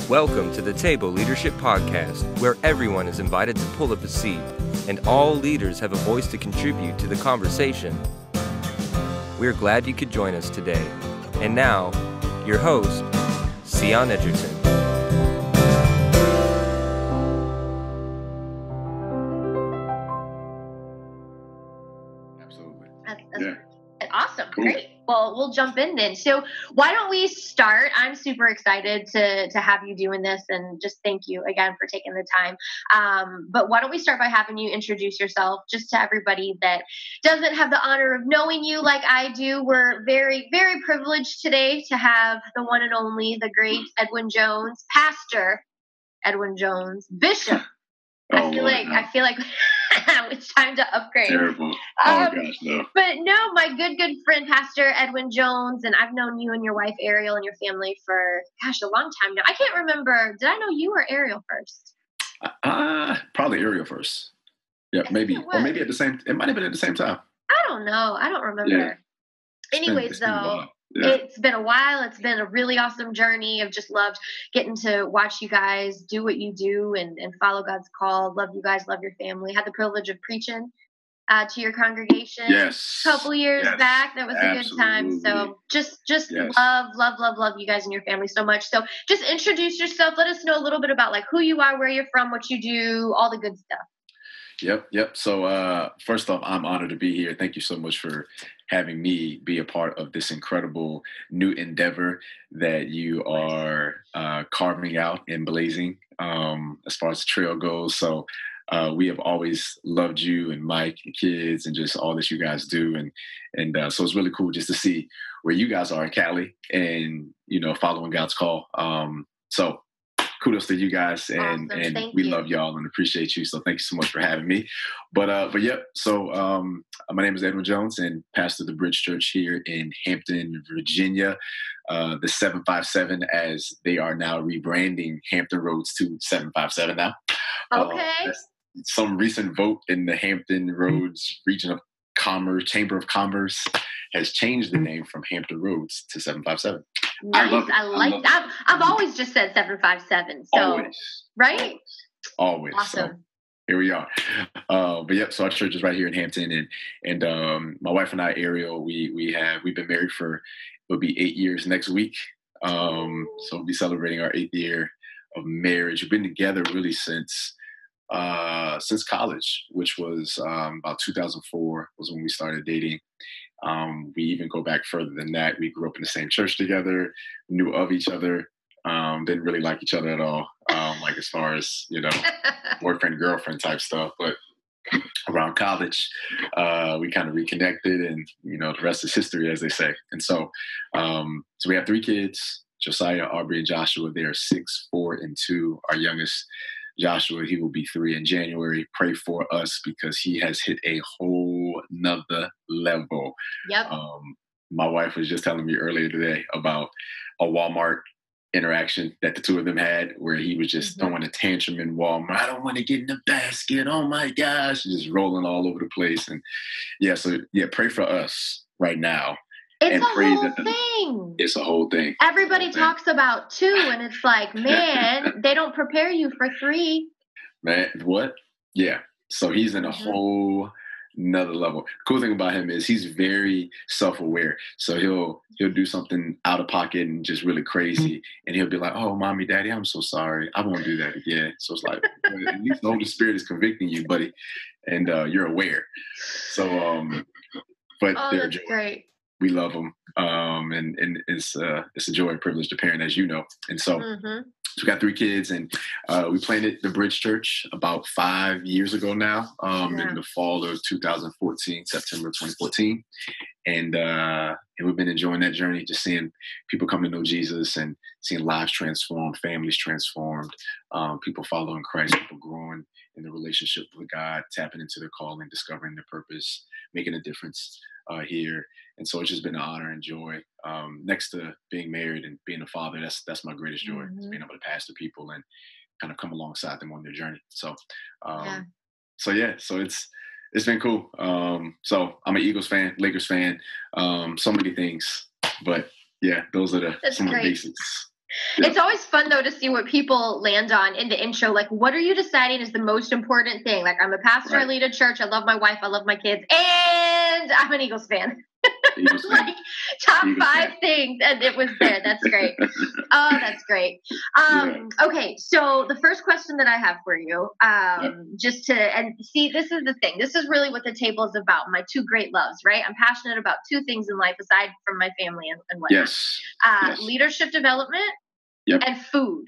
Welcome to the Table Leadership Podcast, where everyone is invited to pull up a seat, and all leaders have a voice to contribute to the conversation. We're glad you could join us today. And now, your host, Cyon Edgerton. Absolutely. That's awesome. Cool. Great. Well, we'll jump in then. So why don't we start? I'm super excited to have you doing this, and just thank you again for taking the time. But why don't we start by having you introduce yourself just to everybody that doesn't have the honor of knowing you like I do. We're very, very privileged today to have the one and only, the great Edwin Jones, Pastor Edwin Jones, Bishop. I feel like it's time to upgrade. Terrible. Oh gosh, no. But no, my good friend, Pastor Edwin Jones, and I've known you and your wife, Ariel, and your family for, a long time now. I can't remember. Did I know you or Ariel first? Probably Ariel first. Yeah, maybe. Or maybe at the same, it might have been at the same time. I don't know. I don't remember. Yeah. Anyways, though. Yeah. It's been a while. It's been a really awesome journey. I've just loved getting to watch you guys do what you do and follow God's call. Love you guys. Love your family. Had the privilege of preaching to your congregation a couple years back. That was a good time. So just love you guys and your family so much. So just introduce yourself. Let us know a little bit about like who you are, where you're from, what you do, all the good stuff. Yep. So first off, I'm honored to be here. Thank you so much for having me be a part of this incredible new endeavor that you are carving out and blazing as far as the trail goes. So we have always loved you and Mike and kids and just all that you guys do. And so it's really cool just to see where you guys are in Cali and, following God's call. So kudos to you guys, and we love y'all and appreciate you. So thank you so much for having me. But yep. So my name is Edwin Jones, and pastor the Bridge Church here in Hampton, Virginia. The 757, as they are now rebranding Hampton Roads to 757 now. Okay. Some recent vote in the Hampton Roads Region of Commerce Chamber of Commerce has changed the name from Hampton Roads to 757. Nice. I like that. I've always just said 757. So, always. Right? Always. Awesome. So here we are. But yep, so our church is right here in Hampton, and my wife and I, Ariel, we've been married for, it'll be 8 years next week. So we'll be celebrating our 8th year of marriage. We've been together really since college, which was about 2004 was when we started dating. We even go back further than that. We grew up in the same church together, knew of each other, didn't really like each other at all, like as far as, boyfriend, girlfriend type stuff. But around college, we kind of reconnected, and, the rest is history, as they say. And so we have 3 kids, Josiah, Aubrey, and Joshua. They are 6, 4, and 2. Our youngest, Joshua, he will be 3 in January. Pray for us because he has hit a whole nother level. Yep. My wife was just telling me earlier today about a Walmart interaction that the 2 of them had, where he was just throwing a tantrum in Walmart. I don't want to get in the basket. Oh my gosh. Just rolling all over the place. And pray for us right now. It's a whole thing. It's a whole thing. Everybody talks about 2, and it's like, man, they don't prepare you for 3. Man, what? Yeah. So he's in a whole nother level. Cool thing about him is he's very self-aware. So he'll do something out of pocket and just really crazy, and he'll be like, "Oh, mommy, daddy, I'm so sorry. I won't do that again." So it's like, at least the Holy Spirit is convicting you, buddy, and you're aware. So, but they're that's great. We love them, and it's a joy and privilege to parent, as you know. And so, we got 3 kids, and we planted the Bridge Church about 5 years ago now, in the fall of 2014, September 2014, and we've been enjoying that journey, just seeing people come to know Jesus and seeing lives transformed, families transformed, people following Christ, people growing in the relationship with God, tapping into their calling, discovering their purpose, making a difference here. And so it's just been an honor and joy. Next to being married and being a father, that's my greatest joy, is being able to pastor people and kind of come alongside them on their journey. So, so it's been cool. So I'm an Eagles fan, Lakers fan, so many things, but yeah, those are some of the basics. It's always fun though to see what people land on in the intro. Like, what are you deciding is the most important thing? Like, I'm a pastor, I lead a church, I love my wife, I love my kids, and I'm an Eagles fan. Like top five things, and it was there. That's great. Oh, that's great. Okay, so the first question that I have for you, just to and see, this is the thing. This is really what the table is about. My two great loves, right? I'm passionate about two things in life aside from my family and whatnot. Yes. Leadership development and food.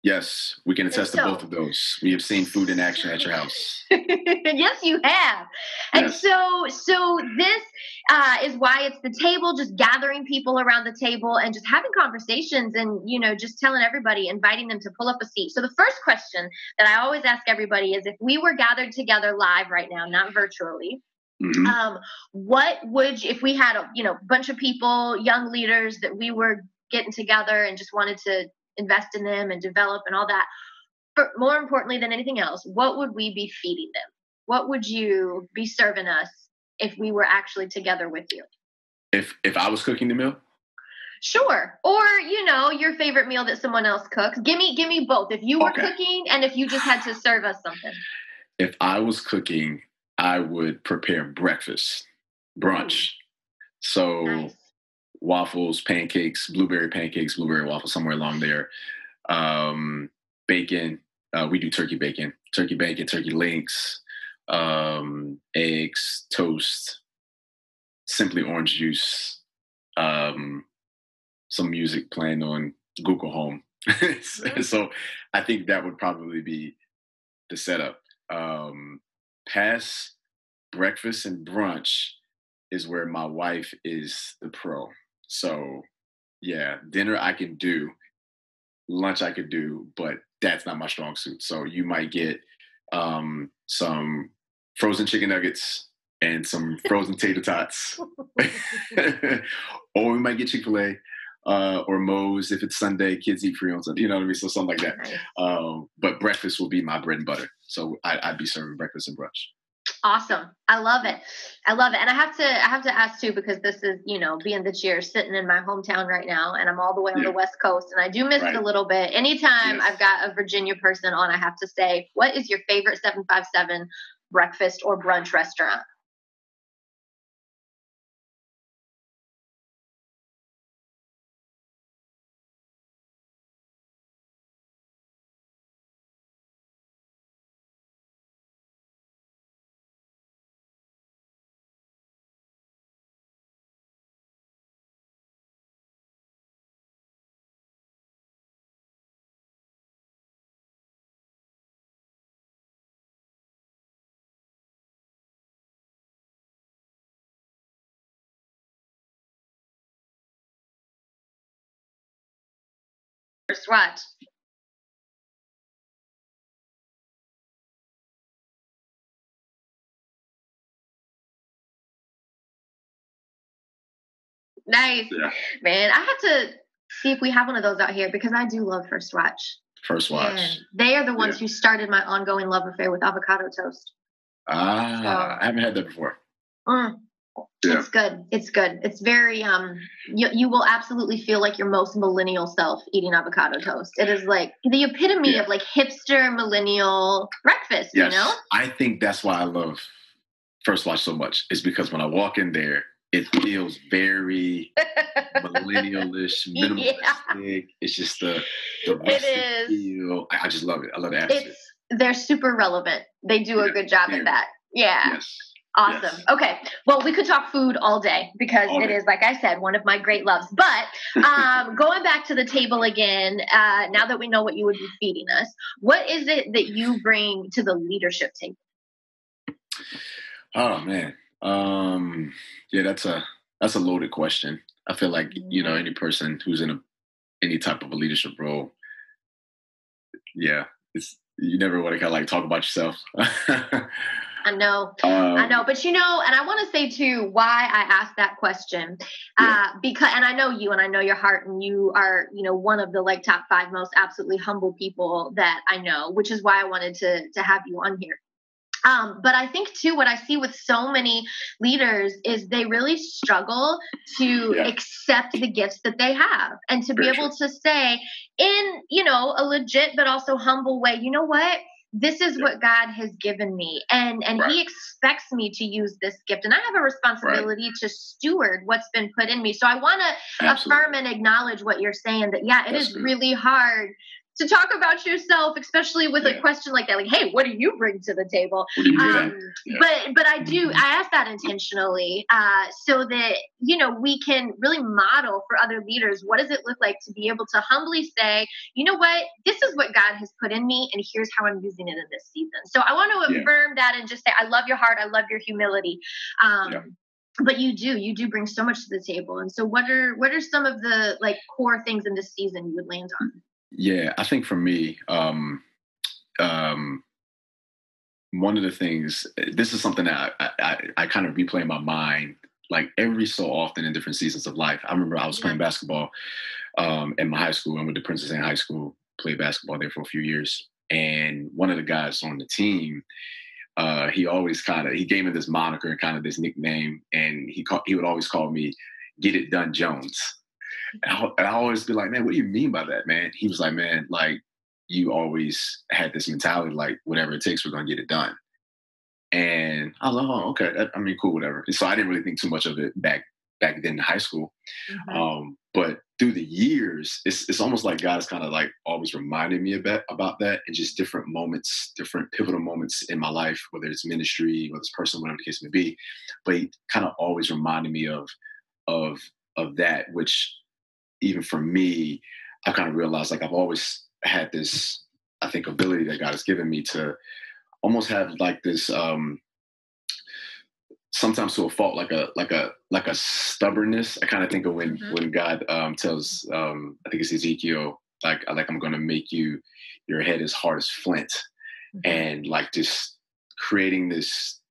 Yes, we can attest to both of those. We have seen food in action at your house. Yes, you have. And so this is why it's the table, just gathering people around the table and just having conversations and, just telling everybody, inviting them to pull up a seat. So the first question that I always ask everybody is, if we were gathered together live right now, not virtually, what would if we had a bunch of people, young leaders that we were getting together and just wanted to invest in them and develop and all that. But more importantly than anything else, what would we be feeding them? What would you be serving us if we were actually together with you? If I was cooking the meal? Sure. Or, your favorite meal that someone else cooks. Give me both. If you were cooking and if you just had to serve us something. If I was cooking, I would prepare breakfast, brunch. So nice. Waffles, pancakes, blueberry waffles, somewhere along there. Bacon. We do turkey bacon, turkey links, eggs, toast, simply orange juice, some music playing on Google Home. So I think that would probably be the setup. Past breakfast and brunch is where my wife is the pro. So, dinner I can do, lunch I could do, but that's not my strong suit. So you might get some frozen chicken nuggets and some frozen tater tots. Or we might get Chick-fil-A or Moe's if it's Sunday, kids eat free on Sunday, you know what I mean? So something like that. But breakfast will be my bread and butter. So I'd be serving breakfast and brunch. Awesome. I love it. And I have to ask too, because this is, being the cheer, sitting in my hometown right now, and I'm all the way on the West Coast, and I do miss it a little bit. Anytime I've got a Virginia person on, I have to say, what is your favorite 757 breakfast or brunch restaurant? First watch. Nice. Yeah. Man, I have to see if we have one of those out here because I do love First Watch. First Watch. And they are the ones who started my ongoing love affair with avocado toast. I haven't had that before. It's good. It's very, you will absolutely feel like your most millennial self eating avocado toast. It is like the epitome of like hipster millennial breakfast, I think that's why I love First Watch so much, is because when I walk in there, it feels very millennial-ish, minimalistic. Yeah. It's just the rustic feel. I just love it. I love the atmosphere. They're super relevant. They do a good job at that. Yeah. Yes. Awesome. Yes. Okay. Well, we could talk food all day because it is, like I said, one of my great loves. But going back to the table again, now that we know what you would be feeding us, what is it that you bring to the leadership table? Oh, man. That's a loaded question. I feel like, any person who's in any type of a leadership role, you never want to kind of like talk about yourself. I know. But and I want to say too, why I asked that question, because, and I know you, and I know your heart, and you are, one of the like top 5 most absolutely humble people that I know, which is why I wanted to have you on here. But I think too, what I see with so many leaders is they really struggle to accept the gifts that they have and to be able to say in, a legit but also humble way, you know what? This is what God has given me, and He expects me to use this gift, and I have a responsibility to steward what's been put in me. So I want to affirm and acknowledge what you're saying, that it is really hard to talk about yourself, especially with a question like that, like, hey, what do you bring to the table? But I ask that intentionally, so that, we can really model for other leaders, what does it look like to be able to humbly say, you know what, this is what God has put in me, and here's how I'm using it in this season. So I want to affirm that and just say, I love your heart. I love your humility. But you do bring so much to the table. And so what are some of the core things in this season you would land on? Yeah, I think for me, one of the things, this is something that I kind of replay in my mind, like every so often in different seasons of life. I remember I was playing basketball in my high school. I went to Princess Anne High School, played basketball there for a few years. And one of the guys on the team, he always he gave me this moniker and kind of this nickname. And he would always call me Get It Done Jones. And I always be like, man, what do you mean by that, man? He was like, man, like, you always had this mentality, like, whatever it takes, we're going to get it done. And I was like, oh, okay. I mean, cool, whatever. And so I didn't really think too much of it back then in high school. But through the years, it's almost like God's kind of like always reminded me about that, and just different moments, different pivotal moments in my life, whether it's ministry, whether it's personal, whatever the case may be. But he kind of always reminded me of that, which, even for me, I kind of realized, like, I've always had this, I think, ability that God has given me to almost have like this, sometimes to a fault, like a stubbornness. I kind of think of when God tells, I think it's Ezekiel, like I'm going to make your head as hard as flint, and like just creating this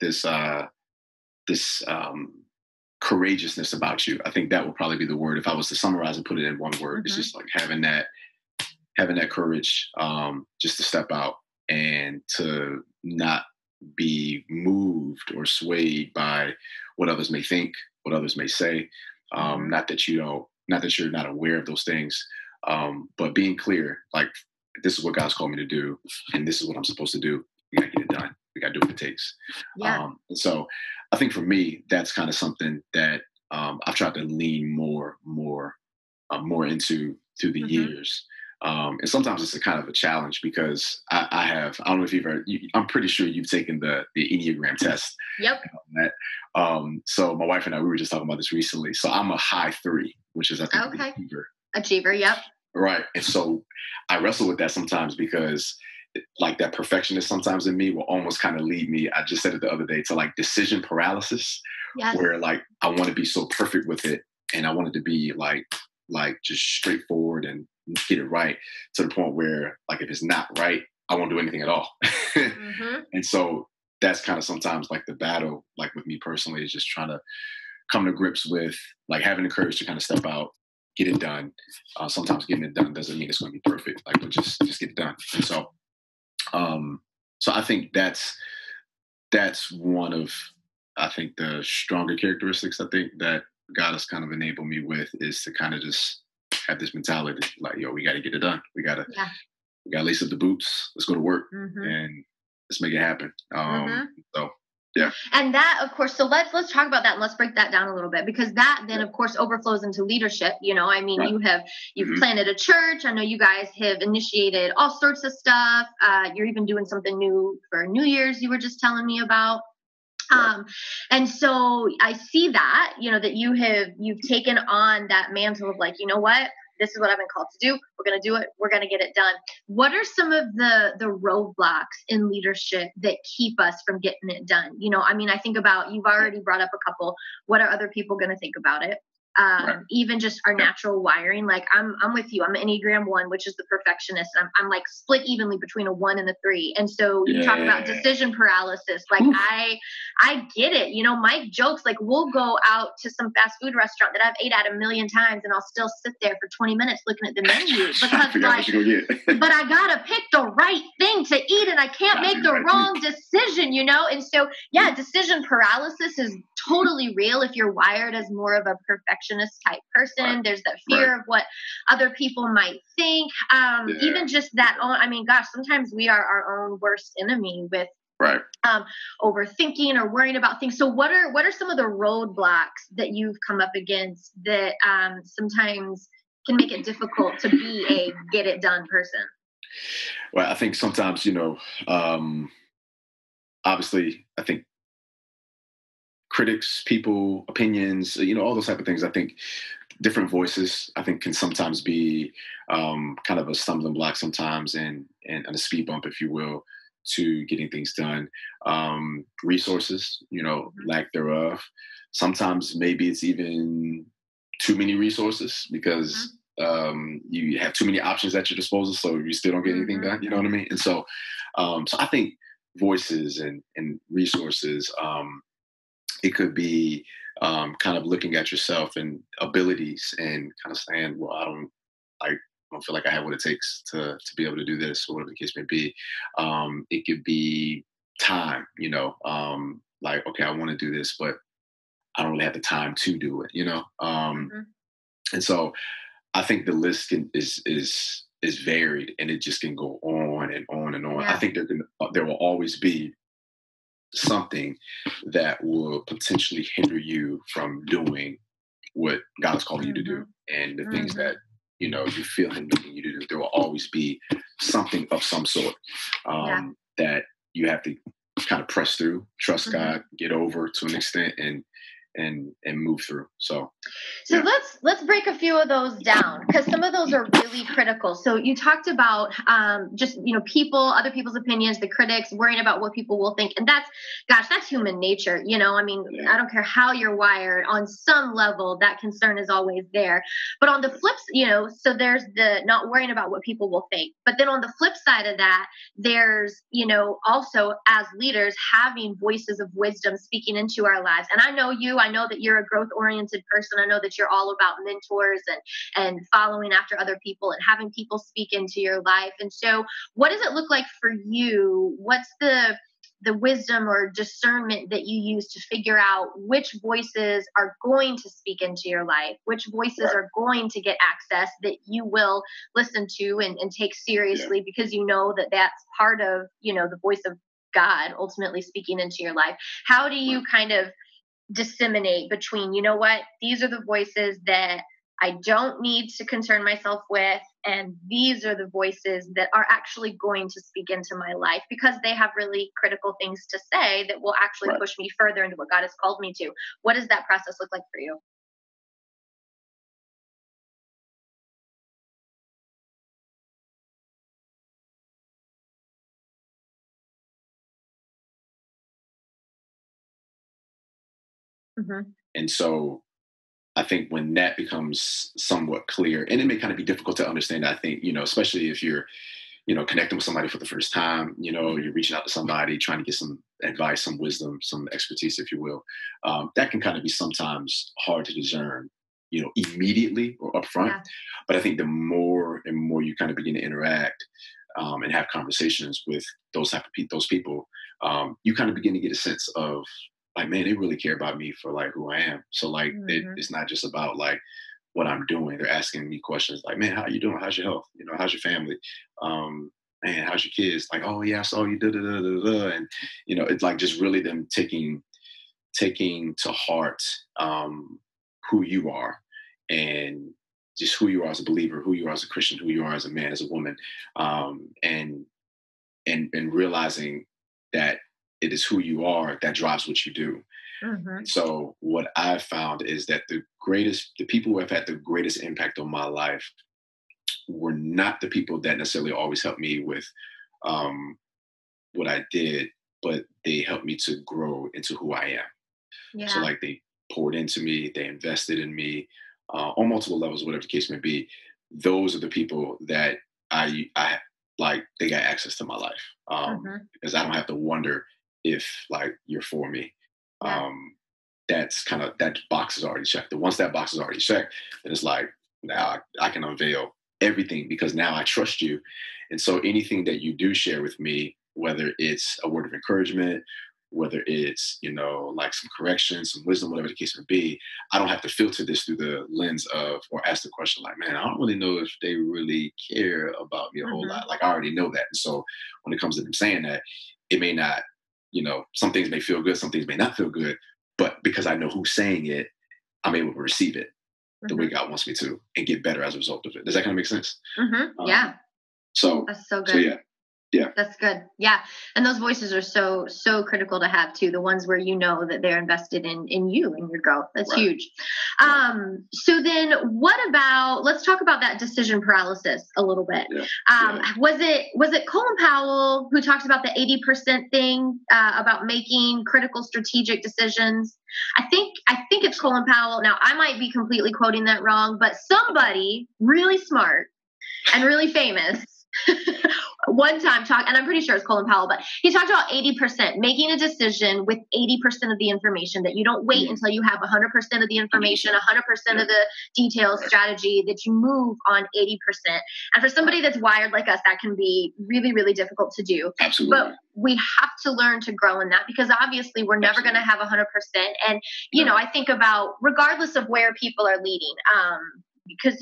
courageousness about you. I think that would probably be the word if I was to summarize and put it in one word. It's just like having that courage, just to step out and to not be moved or swayed by what others may think, what others may say. Not that you're not aware of those things, but being clear, like, this is what God's called me to do, and this is what I'm supposed to do. We gotta get it done. We gotta do what it takes. And so I think for me, that's kind of something that I've tried to lean more into through the years. And sometimes it's a kind of a challenge, because I don't know if I'm pretty sure you've taken the Enneagram test. Yep. So my wife and I, we were just talking about this recently. So I'm a high 3, which is, I think, Achiever. Yep. Right. And so I wrestle with that sometimes, because like that perfectionist sometimes in me will almost kind of lead me, I just said it the other day, to like decision paralysis, where like I want to be so perfect with it, and I want it to be like just straightforward and get it right, to the point where, like, if it's not right, I won't do anything at all. And so that's kind of sometimes like the battle, like with me personally, is just trying to come to grips with like having the courage to kind of step out, get it done. Sometimes getting it done doesn't mean it's going to be perfect. Like, but just get it done. And so, so I think that's one of, I think, the stronger characteristics, I think, that God has kind of enabled me with, is to kind of just have this mentality, like, yo, we got to get it done. We got to lace up the boots. Let's go to work and let's make it happen. So, yeah. And that, of course, so let's talk about that, and let's break that down a little bit, because that then, of course, overflows into leadership. I mean, you've planted a church. I know you guys have initiated all sorts of stuff. You're even doing something new for New Year's, you were just telling me about. And so I see that, that you've taken on that mantle of like, you know what, this is what I've been called to do. We're going to do it. We're going to get it done. What are some of the roadblocks in leadership that keep us from getting it done? I mean, I think about, you've already brought up a couple. What are other people going to think about it? even just our natural wiring. Like I'm with you. I'm an Enneagram 1, which is the perfectionist. And I'm like split evenly between a 1 and a 3. And so you talk about decision paralysis. Like I get it. You know, Mike jokes like we'll go out to some fast food restaurant that I've ate at a million times, and I'll still sit there for 20 minutes looking at the menu because like, but I gotta pick the right thing to eat, and I can't make the wrong decision. You know, and so yeah, decision paralysis is totally real if you're wired as more of a perfectionist type person. There's that fear of what other people might think. Even just that. I mean, gosh, sometimes we are our own worst enemy with overthinking or worrying about things. So what are some of the roadblocks that you've come up against that sometimes can make it difficult to be a get it done person? Well, I think sometimes, you know, obviously, I think critics, people, opinions, you know, all those type of things. I think different voices, I think, can sometimes be kind of a stumbling block sometimes and a speed bump, if you will, to getting things done. Resources, you know, lack thereof. Sometimes maybe it's even too many resources because you have too many options at your disposal, so you still don't get anything done. You know what I mean? And so I think voices and resources, it could be kind of looking at yourself and abilities and kind of saying, well, I don't feel like I have what it takes to be able to do this, or whatever the case may be. It could be time, you know, like, okay, I want to do this, but I don't really have the time to do it, you know? And so I think the list is varied, and it just can go on and on and on. I think there will always be something that will potentially hinder you from doing what God is calling you to do, and the things that, you know, you feel Him leading you to do. There will always be something of some sort that you have to kind of press through, trust God, get over to an extent, and move through. So let's break a few of those down, because some of those are really critical. So you talked about just, you know, other people's opinions, the critics, worrying about what people will think. And that's human nature. You know, I mean, I don't care how you're wired, on some level, that concern is always there. But on the flip, you know, so there's the not worrying about what people will think. But then on the flip side of that, there's, you know, also as leaders, having voices of wisdom speaking into our lives. And I know that you're a growth-oriented person. I know that you're all about mentors and following after other people and having people speak into your life. And so what does it look like for you? What's the wisdom or discernment that you use to figure out which voices are going to speak into your life, which voices are going to get access that you will listen to and take seriously, because you know that that's part of, you know, the voice of God ultimately speaking into your life? How do you kind of disseminate between, you know what, these are the voices that I don't need to concern myself with, and these are the voices that are actually going to speak into my life because they have really critical things to say that will actually push me further into what God has called me to? What does that process look like for you? And so I think when that becomes somewhat clear, and it may kind of be difficult to understand, I think, you know, especially if you're, you know, connecting with somebody for the first time, you know, you're reaching out to somebody, trying to get some advice, some wisdom, some expertise, if you will, that can kind of be sometimes hard to discern, you know, immediately or upfront. But I think the more and more you kind of begin to interact and have conversations with those people, you kind of begin to get a sense of, like, man, they really care about me for like who I am. So like, it's not just about like what I'm doing. They're asking me questions like, man, how you doing? How's your health? You know, how's your family? Man, how's your kids? Like, oh yeah, I saw you. Da, da, da, da, da. And you know, it's like just really them taking to heart who you are, and just who you are as a believer, who you are as a Christian, who you are as a man, as a woman, and realizing that it is who you are that drives what you do. So what I've found is that the people who have had the greatest impact on my life were not the people that necessarily always helped me with what I did, but they helped me to grow into who I am. So like they poured into me, they invested in me, on multiple levels, whatever the case may be, those are the people that I like, they got access to my life, because I don't have to wonder if like you're for me. Yeah. That's kind of, that box is already checked. And once that box is already checked, then it's like, now I can unveil everything because now I trust you. And so anything that you do share with me, whether it's a word of encouragement, whether it's, like some correction, some wisdom, whatever the case may be, I don't have to filter this through the lens of, or ask the question like, man, I don't really know if they really care about me a whole lot. Like, I already know that. And so when it comes to them saying that, it may not, some things may feel good, some things may not feel good, but because I know who's saying it, I'm able to receive it the way God wants me to and get better as a result of it. Does that kind of make sense? Yeah. So that's so good. So yeah. That's good. Yeah. And those voices are so critical to have too. The ones where that they're invested in you and your growth. That's huge. So then let's talk about that decision paralysis a little bit. Was it Colin Powell who talks about the 80% thing, about making critical strategic decisions? I think it's Colin Powell. Now I might be completely quoting that wrong, but somebody really smart and really famous one time and I'm pretty sure it's Colin Powell, but he talked about 80%, making a decision with 80% of the information, that you don't wait until you have 100% of the information, 100% of the details, strategy, that you move on 80%. And for somebody that's wired like us, that can be really, really difficult to do. Absolutely. But we have to learn to grow in that, because obviously we're never going to have 100%. And, I think about, regardless of where people are leading, because,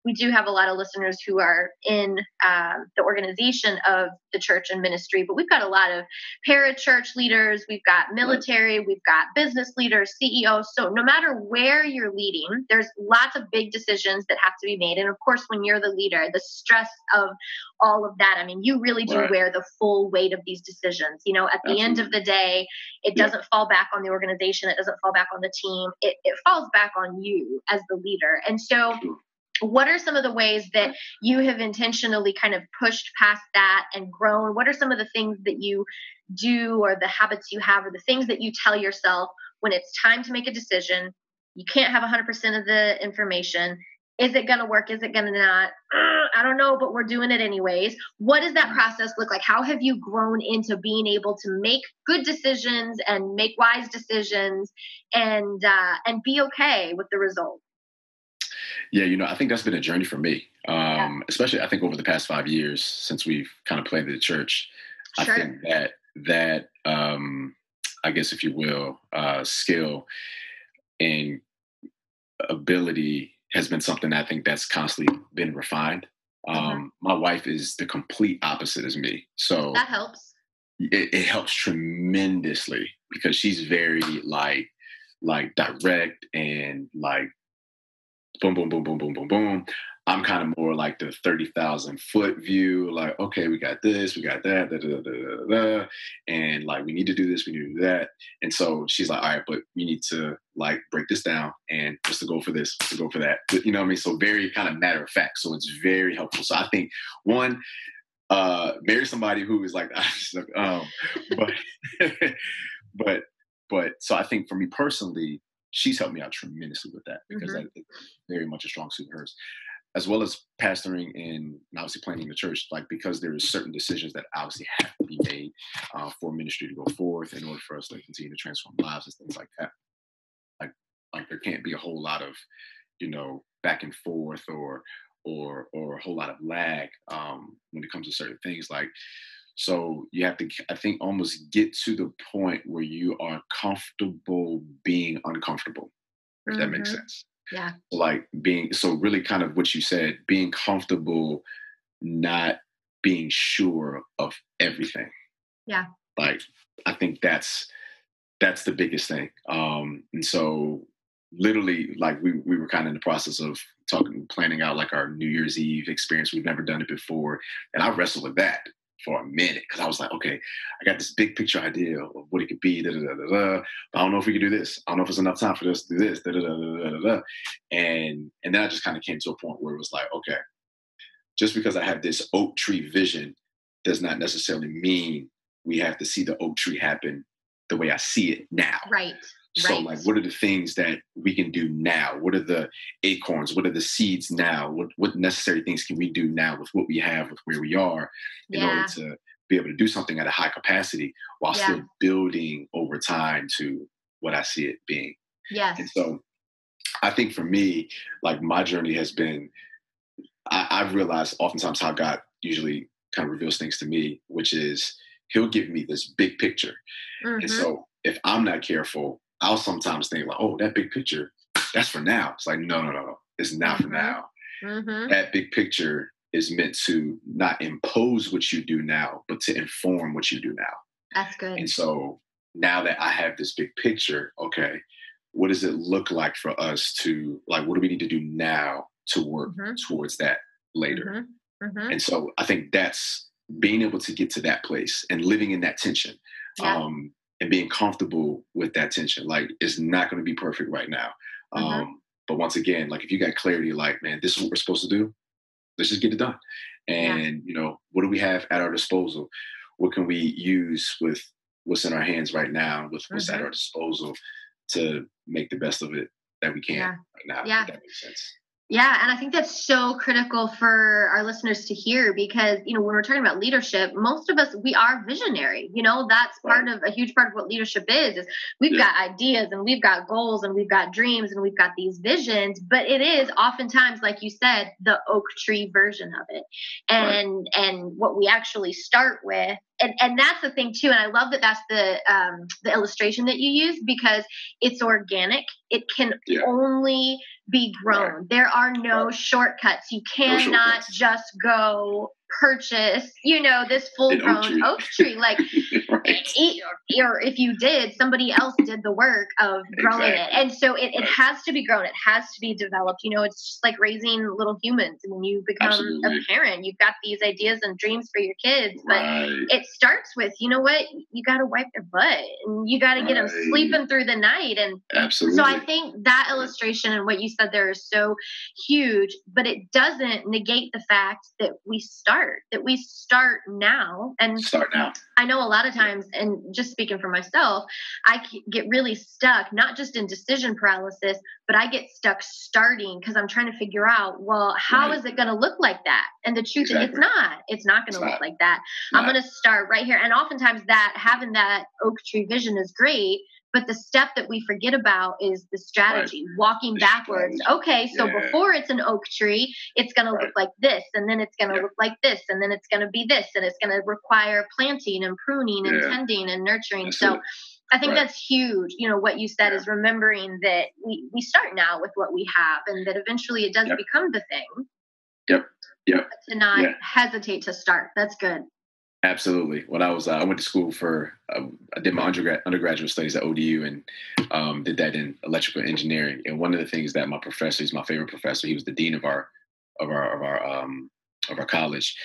we do have a lot of listeners who are in the organization of the church and ministry, but we've got a lot of para-church leaders, we've got military, we've got business leaders, CEOs. So no matter where you're leading, there's lots of big decisions that have to be made. And of course, when you're the leader, the stress of all of that, I mean, you really do wear the full weight of these decisions. At the end of the day, it doesn't fall back on the organization. It doesn't fall back on the team. It falls back on you as the leader. And so what are some of the ways that you have intentionally kind of pushed past that and grown? What are some of the things that you do, or the habits you have, or the things that you tell yourself when it's time to make a decision? You can't have 100% of the information. Is it going to work? Is it going to not? I don't know, but we're doing it anyways. What does that process look like? How have you grown into being able to make good decisions and make wise decisions and be okay with the result? Yeah, I think that's been a journey for me, especially I think over the past 5 years since we've kind of planted the church. I think that I guess, if you will, skill and ability has been something I think that's constantly been refined. My wife is the complete opposite as me. So that helps. It helps tremendously, because she's very like direct and like, boom, boom, boom, boom, boom, boom, boom. I'm kind of more like the 30,000 foot view, like, okay, we got this, we got that, da, da, da, da, da, and like, we need to do this, we need to do that. And so she's like, all right, but we need to like break this down and just to go for this, to go for that. But, you know what I mean? So very kind of matter of fact. So it's very helpful. So I think one, marry somebody who is like, but so I think for me personally, she's helped me out tremendously with that, because that is very much a strong suit of hers, as well as pastoring and obviously planning the church. Like, because there is certain decisions that obviously have to be made for ministry to go forth in order for us to continue to transform lives and things like that. Like there can't be a whole lot of, back and forth or a whole lot of lag when it comes to certain things. Like, so you have to, I think, almost get to the point where you are comfortable being uncomfortable, if that makes sense. Yeah. Like really kind of what you said, being comfortable, not being sure of everything. Yeah. Like, I think that's the biggest thing. And so literally, like, we were kind of in the process of planning out like our New Year's Eve experience. We've never done it before. And I wrestled with that for a minute, because I was like, okay, I got this big picture idea of what it could be, da, da, da, da, da. I don't know if we could do this. I don't know if there's enough time for us to do this, da, da, da, da, da, da. And then I just kind of came to a point where it was like, okay, just because I have this oak tree vision does not necessarily mean we have to see the oak tree happen the way I see it now. Right. So Right. like, what are the things that we can do now? What are the acorns? What are the seeds now? What necessary things can we do now with what we have, with where we are, in order Yeah. to be able to do something at a high capacity while Yeah. still building over time to what I see it being. Yes. And so I think for me, like my journey has been, I've realized oftentimes how God usually kind of reveals things to me, which is he'll give me this big picture. And Mm-hmm. so if I'm not careful, I'll sometimes think like, oh, that big picture, that's for now. It's like, no. It's not for Mm-hmm. now. Mm-hmm. That big picture is meant to not impose what you do now, but to inform what you do now. That's good. And so now that I have this big picture, okay, what does it look like for us to, like, what do we need to do now to work Mm-hmm. towards that later? Mm-hmm. Mm-hmm. And so I think that's being able to get to that place and living in that tension, Yeah. and being comfortable with that tension. Like, it's not going to be perfect right now. Mm-hmm. But once again, like if you got clarity, like, man, this is what we're supposed to do, let's just get it done. Yeah. And, what do we have at our disposal? What can we use with what's in our hands right now, with what's at Mm-hmm. our disposal to make the best of it that we can Yeah. right now, Yeah. if that makes sense. Yeah, and I think that's so critical for our listeners to hear because, when we're talking about leadership, most of us, we are visionary. That's a huge part of what leadership is we've got ideas and we've got goals and we've got dreams and we've got these visions, but it is oftentimes, like you said, the oak tree version of it. And what we actually start with, and that's the thing too. And I love that that's the illustration that you use because it's organic. It can only be grown. Right. There are no shortcuts. You cannot just go purchase, this full-grown oak tree. Like, or if you did, somebody else did the work of growing it. And so it has to be grown. It has to be developed. It's just like raising little humans. When you become a parent, you've got these ideas and dreams for your kids, but it starts with, you got to wipe their butt and you got to get them sleeping through the night. And so I think that illustration and what you said there is so huge, but it doesn't negate the fact that we start now. And start now. I know a lot of times, and just speaking for myself, I get really stuck, not just in decision paralysis, but I get stuck starting because I'm trying to figure out, well, how is it going to look like that? And the truth is it's not going to look like that. I'm going to start right here. And oftentimes having that oak tree vision is great. But the step that we forget about is the strategy, walking backwards. Okay, so before it's an oak tree, it's going to look like this, and then it's going to look like this, and then it's going to be this, and it's going to require planting and pruning and tending and nurturing. So I think that's huge. What you said is remembering that we start now with what we have, and that eventually it does become the thing. But to not hesitate to start. That's good. Absolutely. When I went to school I did my undergraduate studies at ODU and did that in electrical engineering. And one of the things that my professor, he's my favorite professor, he was the dean of our college.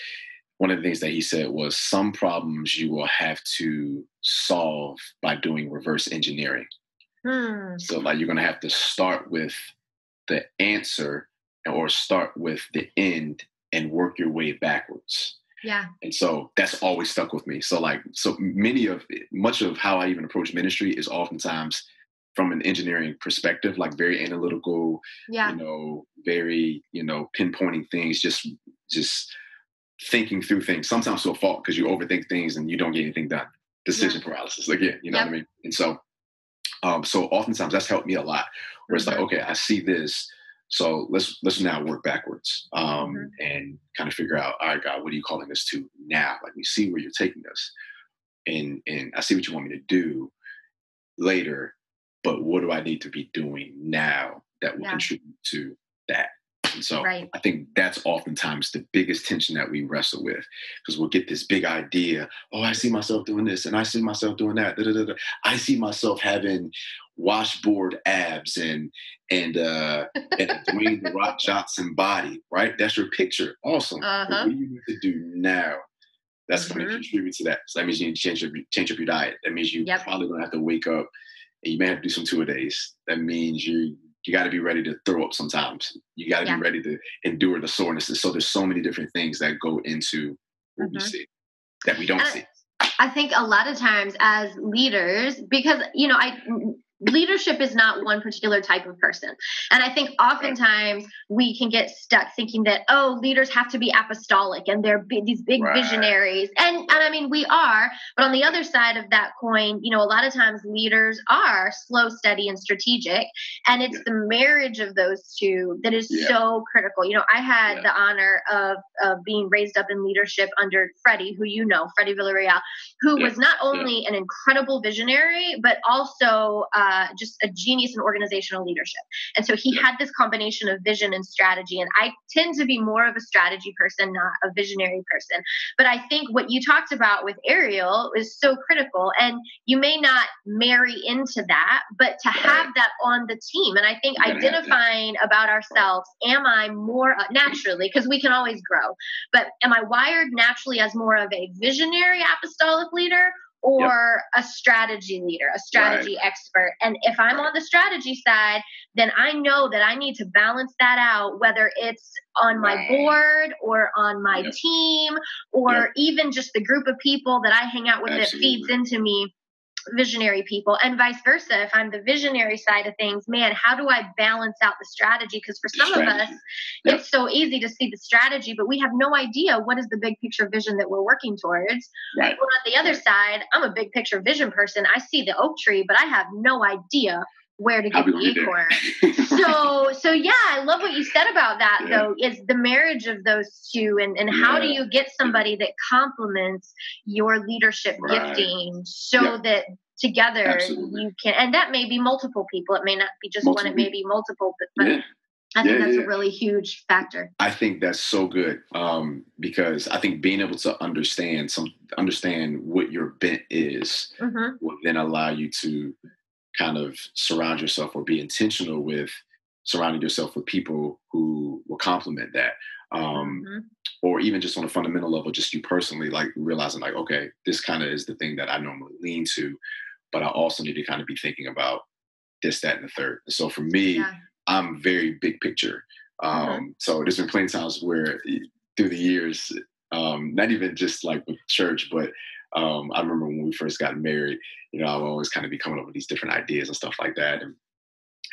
One of the things that he said was some problems you will have to solve by doing reverse engineering. So like you're going to have to start with the answer or start with the end and work your way backwards. Yeah. And so that's always stuck with me. So much of how I even approach ministry is oftentimes from an engineering perspective, like very analytical, very, pinpointing things, just thinking through things, sometimes to a fault because you overthink things and you don't get anything done. Decision paralysis again, you know what I mean? And so oftentimes that's helped me a lot where it's like, okay, I see this. So let's now work backwards and kind of figure out, all right, God, what are you calling us to now? Like we see where you're taking us and I see what you want me to do later, but what do I need to be doing now that will contribute to that? And so I think that's oftentimes the biggest tension that we wrestle with because we'll get this big idea. Oh, I see myself doing this and I see myself doing that. I see myself having washboard abs and Dwayne The Rock Johnson body, right? That's your picture. Awesome. What do you need to do now? That's going to contribute to that. So that means you need to change up your diet. That means you probably going to have to wake up and you may have to do some 2-a-days. That means you got to be ready to throw up sometimes. You got to be ready to endure the soreness. So there's so many different things that go into what we see that we don't see. I think a lot of times as leaders, because, leadership is not one particular type of person. And I think oftentimes we can get stuck thinking that, oh, leaders have to be apostolic and they're these big visionaries. And I mean, we are, but on the other side of that coin, you know, a lot of times leaders are slow, steady, and strategic. And it's the marriage of those two that is so critical. You know, I had the honor of being raised up in leadership under Freddie, who you know, Freddie Villarreal, who was not only an incredible visionary, but also just a genius in organizational leadership. And so he had this combination of vision and strategy. And I tend to be more of a strategy person, not a visionary person. But I think what you talked about with Ariel is so critical. And you may not marry into that, but to have that on the team. And I think identifying about ourselves, am I more naturally, because we can always grow, but am I wired naturally as more of a visionary apostolic leader or a strategy leader, a strategy expert? And if I'm on the strategy side, then I know that I need to balance that out, whether it's on my board or on my team or even just the group of people that I hang out with that feeds into me, visionary people, and vice versa. If I'm the visionary side of things, man, how do I balance out the strategy? Because for some of us, it's so easy to see the strategy, but we have no idea what is the big picture vision that we're working towards. Or on the other side, I'm a big picture vision person. I see the oak tree, but I have no idea where to get the acorn. So yeah, I love what you said about that though, is the marriage of those two and how do you get somebody that complements your leadership gifting so that together you can, and that may be multiple people. It may not be just one, it may be multiple, but I think that's a really huge factor. I think that's so good because I think being able to understand what your bent is will then allow you to kind of surround yourself or be intentional with surrounding yourself with people who will complement that. Or even just on a fundamental level, just you personally, like realizing like, okay, this kind of is the thing that I normally lean to, but I also need to kind of be thinking about this, that, and the third. So for me, I'm very big picture. So there's been plenty of times where through the years, not even just like with church, but I remember when we first got married, you know, I would always kind of be coming up with these different ideas and stuff like that. And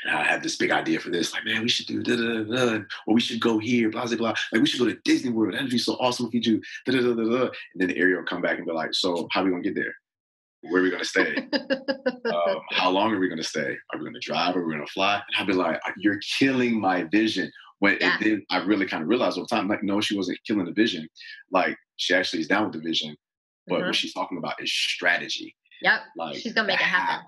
I had this big idea for this, like, man, we should do da-da-da-da, or we should go here, blah, blah, blah. Like, we should go to Disney World. That'd be so awesome if you do da-da-da-da-da. And then Ariel would come back and be like, so how are we going to get there? Where are we going to stay? How long are we going to stay? Are we going to drive? Are we going to fly? And I'd be like, you're killing my vision. And then I really kind of realized over time, like, no, she wasn't killing the vision. Like, she actually is down with the vision. But what she's talking about is strategy. Yep. Like, she's going to make it happen.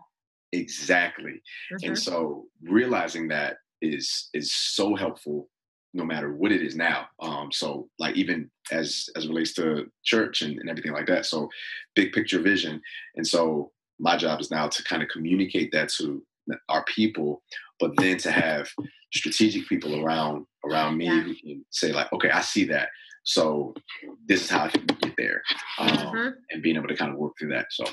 Exactly. And so realizing that is so helpful no matter what it is now. So like even as it relates to church and everything like that. So big picture vision. And so my job is now to kind of communicate that to our people, but then to have strategic people around me who can say like, okay, I see that. So this is how I can get there. And being able to kind of work through that. So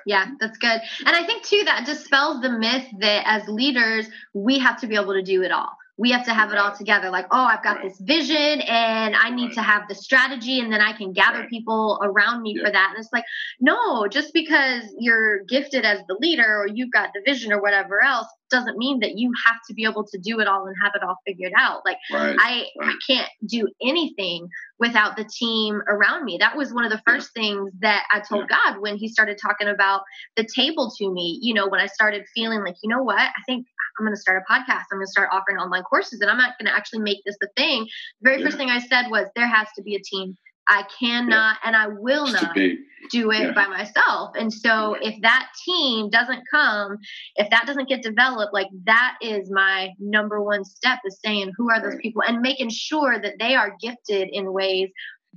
yeah, that's good. And I think too, that dispels the myth that as leaders, we have to be able to do it all. We have to have it all together. Like, oh, I've got this vision and I need to have the strategy and then I can gather people around me for that. And it's like, no, just because you're gifted as the leader or you've got the vision or whatever else doesn't mean that you have to be able to do it all and have it all figured out. Like I can't do anything without the team around me. That was one of the first things that I told God when he started talking about the table to me, you know, when I started feeling like, you know what, I think I'm going to start a podcast. I'm going to start offering online courses and I'm not going to actually make this a thing. The very first thing I said was there has to be a team. I cannot and I will not do it by myself. And so if that team doesn't come, if that doesn't get developed, like that is my number one step, is saying, who are those people, and making sure that they are gifted in ways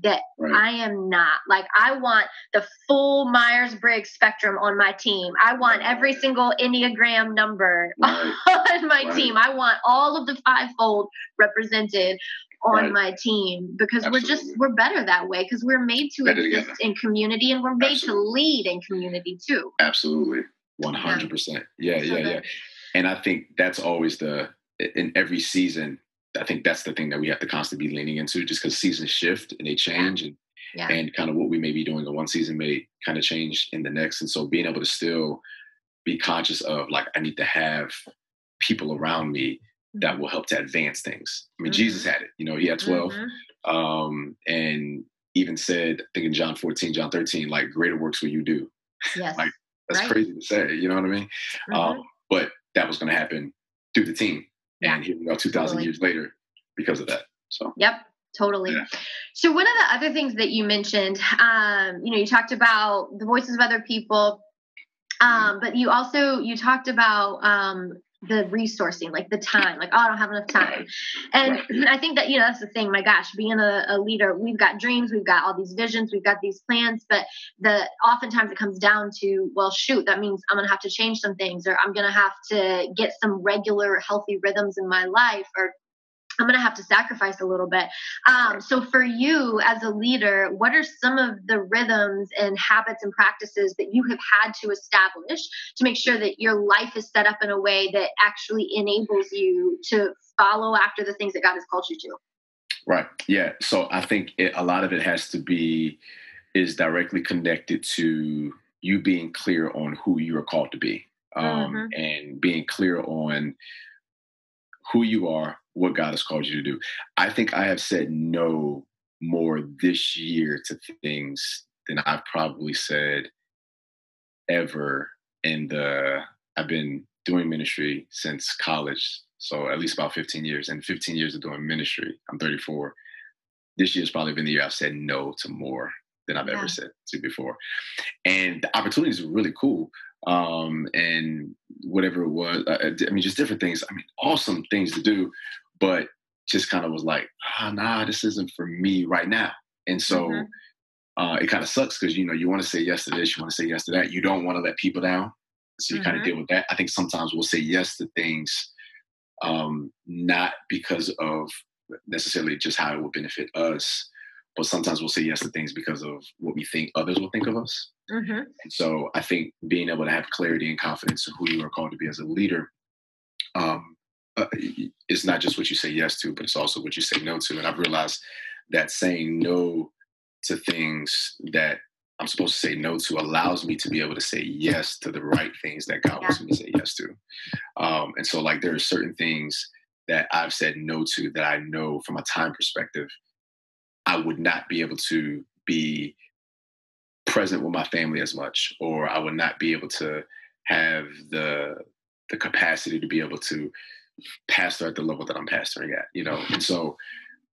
that I am not. Like I want the full Myers-Briggs spectrum on my team. I want every single Enneagram number on my team. I want all of the fivefold represented on my team, because we're better that way, because we're made to exist in community and we're made to lead in community too. Absolutely. 100%. Yeah. And I think that's always in every season, I think that's the thing that we have to constantly be leaning into, just because seasons shift and they change and kind of what we may be doing in one season may kind of change in the next. And so being able to still be conscious of, like, I need to have people around me that will help to advance things. I mean, Jesus had it, he had 12, and even said, I think in John 14, John 13, like, greater works will you do. Yes. Like, that's crazy to say, you know what I mean? But that was going to happen through the team. Yeah. And here we are 2,000 years later because of that. So, yep, totally. Yeah. So one of the other things that you mentioned, you talked about the voices of other people, but you talked about the resourcing, like the time, like, oh, I don't have enough time. And I think that, that's the thing, my gosh, being a leader, we've got dreams, we've got all these visions, we've got these plans, but oftentimes it comes down to, well, shoot, that means I'm going to have to change some things, or I'm going to have to get some regular healthy rhythms in my life, or I'm going to have to sacrifice a little bit. So for you as a leader, what are some of the rhythms and habits and practices that you have had to establish to make sure that your life is set up in a way that actually enables you to follow after the things that God has called you to? Right. Yeah. So I think a lot of it is directly connected to you being clear on who you are called to be, and being clear on who you are, what God has called you to do. I think I have said no more this year to things than I've probably said ever I've been doing ministry since college. So at least about 15 years, and 15 years of doing ministry. I'm 34. This year's probably been the year I've said no to more than I've ever said to before. And the opportunities were really cool. And whatever it was, just different things. Awesome things to do, but just kind of was like, nah, this isn't for me right now. And so it kind of sucks because, you want to say yes to this, you want to say yes to that. You don't want to let people down. So you kind of deal with that. I think sometimes we'll say yes to things, not because of necessarily just how it would benefit us, but sometimes we'll say yes to things because of what we think others will think of us. And so I think being able to have clarity and confidence in who you are called to be as a leader, it's not just what you say yes to, but it's also what you say no to. And I've realized that saying no to things that I'm supposed to say no to allows me to be able to say yes to the right things that God wants me to say yes to. And so, like, there are certain things that I've said no to that I know from a time perspective, I would not be able to be present with my family as much, or I would not be able to have the capacity to be able to pastor at the level that I'm pastoring at, And so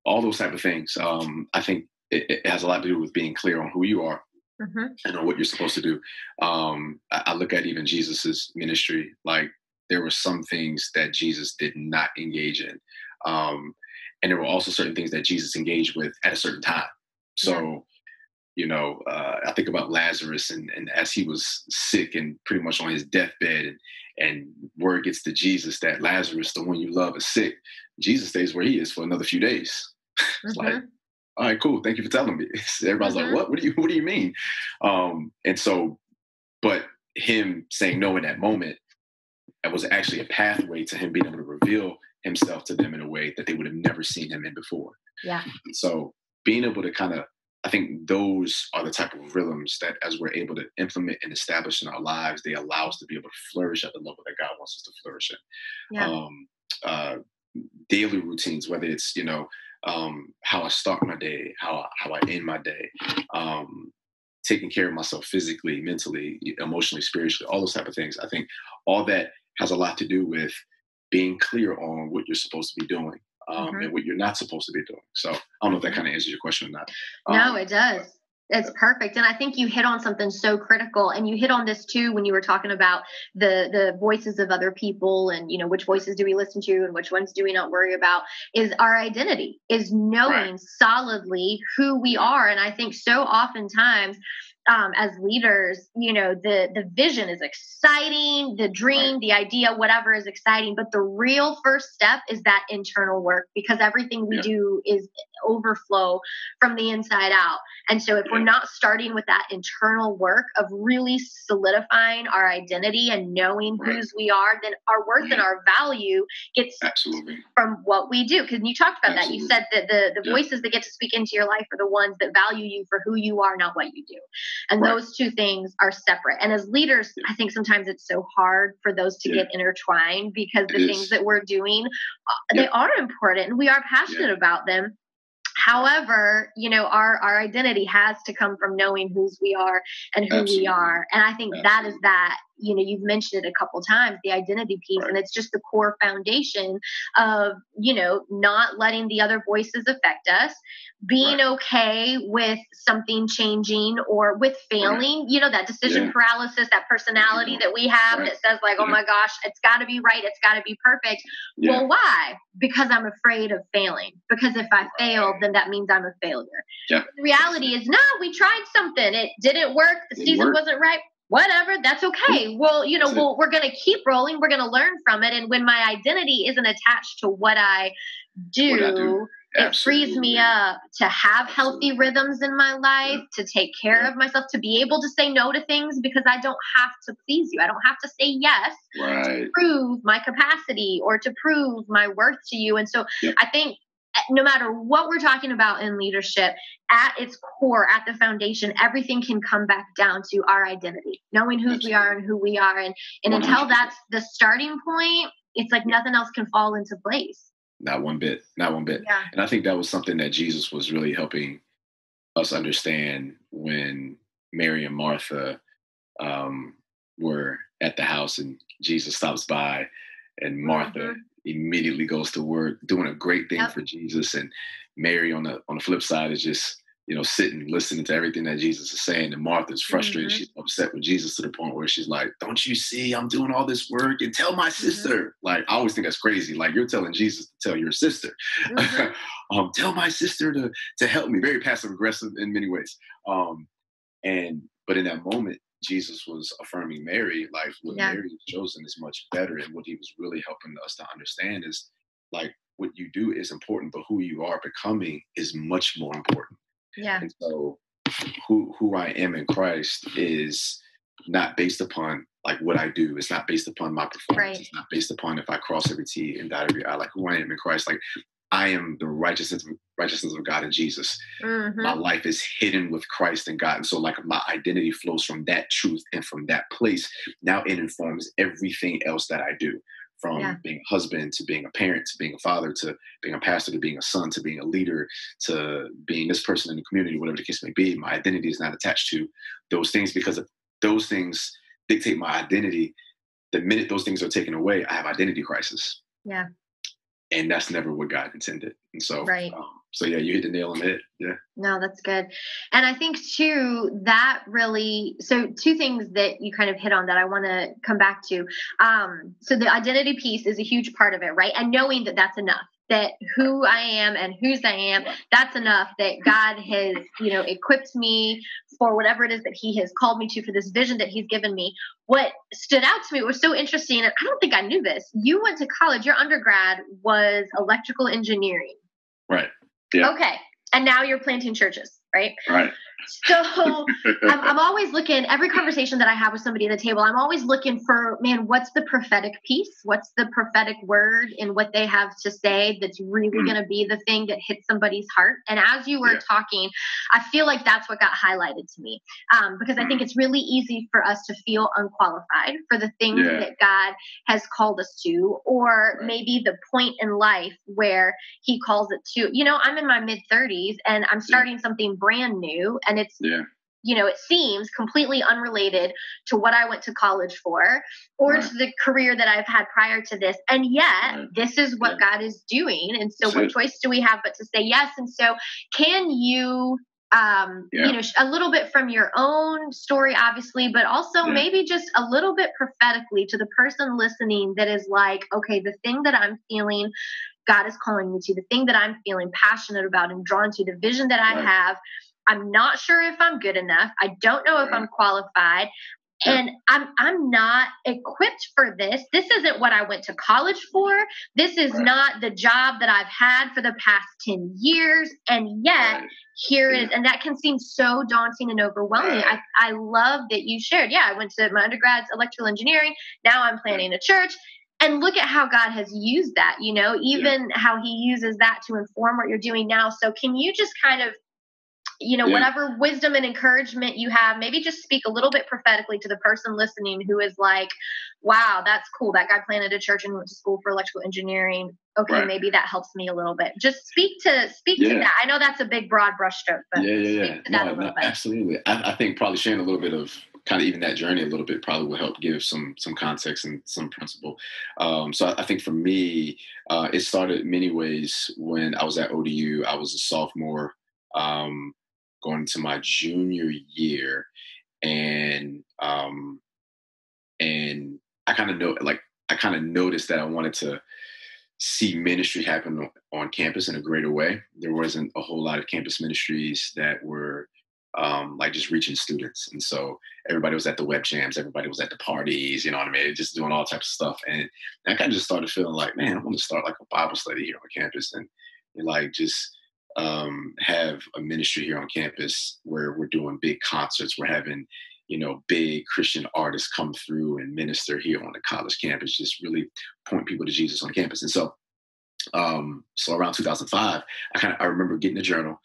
all those type of things, I think it has a lot to do with being clear on who you are and on what you're supposed to do. I look at even Jesus's ministry, like there were some things that Jesus did not engage in. And there were also certain things that Jesus engaged with at a certain time. So, I think about Lazarus and as he was sick and pretty much on his deathbed, and word gets to Jesus that Lazarus, the one you love, is sick. Jesus stays where he is for another few days. It's like, all right, cool. Thank you for telling me. Everybody's like, what? What do you mean? And so, but him saying no in that moment, that was actually a pathway to him being able to reveal himself to them in a way that they would have never seen him in before. Yeah. So being able to I think those are the type of rhythms that as we're able to implement and establish in our lives, they allow us to be able to flourish at the level that God wants us to flourish in. Daily routines, whether it's, how I start my day, how I end my day, taking care of myself physically, mentally, emotionally, spiritually, all those type of things. I think all that has a lot to do with being clear on what you're supposed to be doing. And what you're not supposed to be doing. So I don't know if that kind of answers your question or not. No, it does. It's perfect. And I think you hit on something so critical. And you hit on this too when you were talking about the voices of other people and, which voices do we listen to and which ones do we not worry about, is our identity, is knowing solidly who we are. And I think so oftentimes as leaders, the vision is exciting, the dream, the idea, whatever is exciting. But the real first step is that internal work, because everything we do is overflow from the inside out. And so if we're not starting with that internal work of really solidifying our identity and knowing whose we are, then our worth and our value gets from what we do. Because you talked about that. You said that the voices that get to speak into your life are the ones that value you for who you are, not what you do. And those two things are separate. And as leaders, I think sometimes it's so hard for those to get intertwined, because the things that we're doing, they are important and we are passionate about them. However, our identity has to come from knowing whose we are and who we are. And I think that is that, you've mentioned it a couple times, the identity piece, and it's just the core foundation of, not letting the other voices affect us, being okay with something changing or with failing, that decision paralysis, that personality that we have that says like, oh my gosh, it's got to be right. It's got to be perfect. Well, why? Because I'm afraid of failing. Because if I fail, then that means I'm a failure. The reality is, no, we tried something. It didn't work. The season wasn't right. Whatever, that's okay. Well, we're going to keep rolling. We're going to learn from it. And when my identity isn't attached to what I do, it frees me up to have healthy rhythms in my life, to take care of myself, to be able to say no to things, because I don't have to please you. I don't have to say yes to prove my capacity or to prove my worth to you. And so I think no matter what we're talking about in leadership, at its core, at the foundation, everything can come back down to our identity, knowing whose we are and who we are. And until that's the starting point, it's like nothing else can fall into place. Not one bit. Yeah. And I think that was something that Jesus was really helping us understand when Mary and Martha were at the house, and Jesus stops by, and Martha immediately goes to work doing a great thing for Jesus, and Mary on the flip side is just sitting listening to everything that Jesus is saying, and Martha's frustrated. She's upset with Jesus to the point where she's like, don't you see I'm doing all this work, and tell my sister. Like, I always think that's crazy, like you're telling Jesus to tell your sister. Tell my sister to help me. Very passive aggressive in many ways. But in that moment, Jesus was affirming Mary, like what Mary has chosen is much better. And what he was really helping us to understand is like what you do is important, but who you are becoming is much more important. Yeah. And so who I am in Christ is not based upon like what I do. It's not based upon my performance. It's not based upon if I cross every T and dot every I. Like who I am in Christ. Like I am the righteousness of God in Jesus. My life is hidden with Christ and God. And so like my identity flows from that truth, and from that place, now it informs everything else that I do. From being a husband to being a parent to being a father to being a pastor to being a son to being a leader to being this person in the community, whatever the case may be. My identity is not attached to those things, because if those things dictate my identity, the minute those things are taken away, I have identity crisis. Yeah. And that's never what God intended. And so, you hit the nail on the head. Yeah. No, that's good. And I think too, that really, so two things that you kind of hit on that I want to come back to. So the identity piece is a huge part of it, right? And knowing that that's enough, that who I am and whose I am, that's enough, that God has, equipped me for whatever it is that he has called me to, for this vision that he's given me. What stood out to me, was so interesting, and I don't think I knew this. You went to college, your undergrad was electrical engineering. Right. Yeah. Okay. And now you're planting churches, right? Right. So I'm always looking, every conversation that I have with somebody at the table, I'm always looking for, man, what's the prophetic piece? What's the prophetic word in what they have to say that's really going to be the thing that hits somebody's heart? And as you were talking, I feel like that's what got highlighted to me, because I think it's really easy for us to feel unqualified for the things that God has called us to, or maybe the point in life where he calls it to. I'm in my mid-30s and I'm starting something brand new. And it's, it seems completely unrelated to what I went to college for, or to the career that I've had prior to this. And yet this is what God is doing. And so what choice do we have but to say yes? And so can you, a little bit from your own story, obviously, but also maybe just a little bit prophetically to the person listening that is like, okay, the thing that I'm feeling God is calling me to, the thing that I'm feeling passionate about and drawn to, the vision that I have, I'm not sure if I'm good enough. I don't know if I'm qualified, and I'm not equipped for this. This isn't what I went to college for. This is not the job that I've had for the past 10 years. And yet here it is. And that can seem so daunting and overwhelming. I love that you shared. I went to my undergrad's electrical engineering. Now I'm planning a church. And look at how God has used that, even how he uses that to inform what you're doing now. So can you just kind of, whatever wisdom and encouragement you have, maybe just speak a little bit prophetically to the person listening who is like, wow, that's cool. That guy planted a church and went to school for electrical engineering. Okay, right. Maybe that helps me a little bit. Just speak to that. I know that's a big, broad brushstroke, but speak to that a little bit. Absolutely. I think probably sharing a little bit of kind of even that journey a little bit probably will help give some context and some principle. So I think for me, it started in many ways when I was at ODU. I was a sophomore, going into my junior year, and I kind of noticed that I wanted to see ministry happen on campus in a greater way. There wasn't a whole lot of campus ministries that were like just reaching students, and so everybody was at the web jams, everybody was at the parties, you know what I mean, just doing all types of stuff. And I kind of just started feeling like, man, I want to start like a Bible study here on campus, and like just have a ministry here on campus where we're doing big concerts. We're having, big Christian artists come through and minister here on the college campus, just really point people to Jesus on campus. And so, so around 2005, I remember getting a journal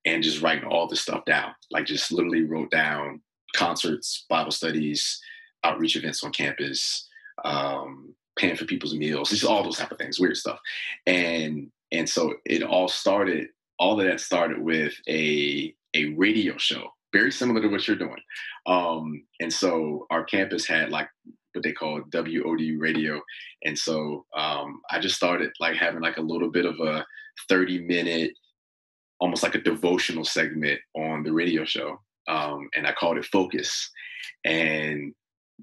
and just writing all this stuff down, like just literally wrote down concerts, Bible studies, outreach events on campus, paying for people's meals, just all those type of things, weird stuff. And so all of that started with a radio show, very similar to what you're doing. And so our campus had like what they call WODU radio. And so I just started like having like a little bit of a 30-minute, almost like a devotional segment on the radio show. And I called it Focus. And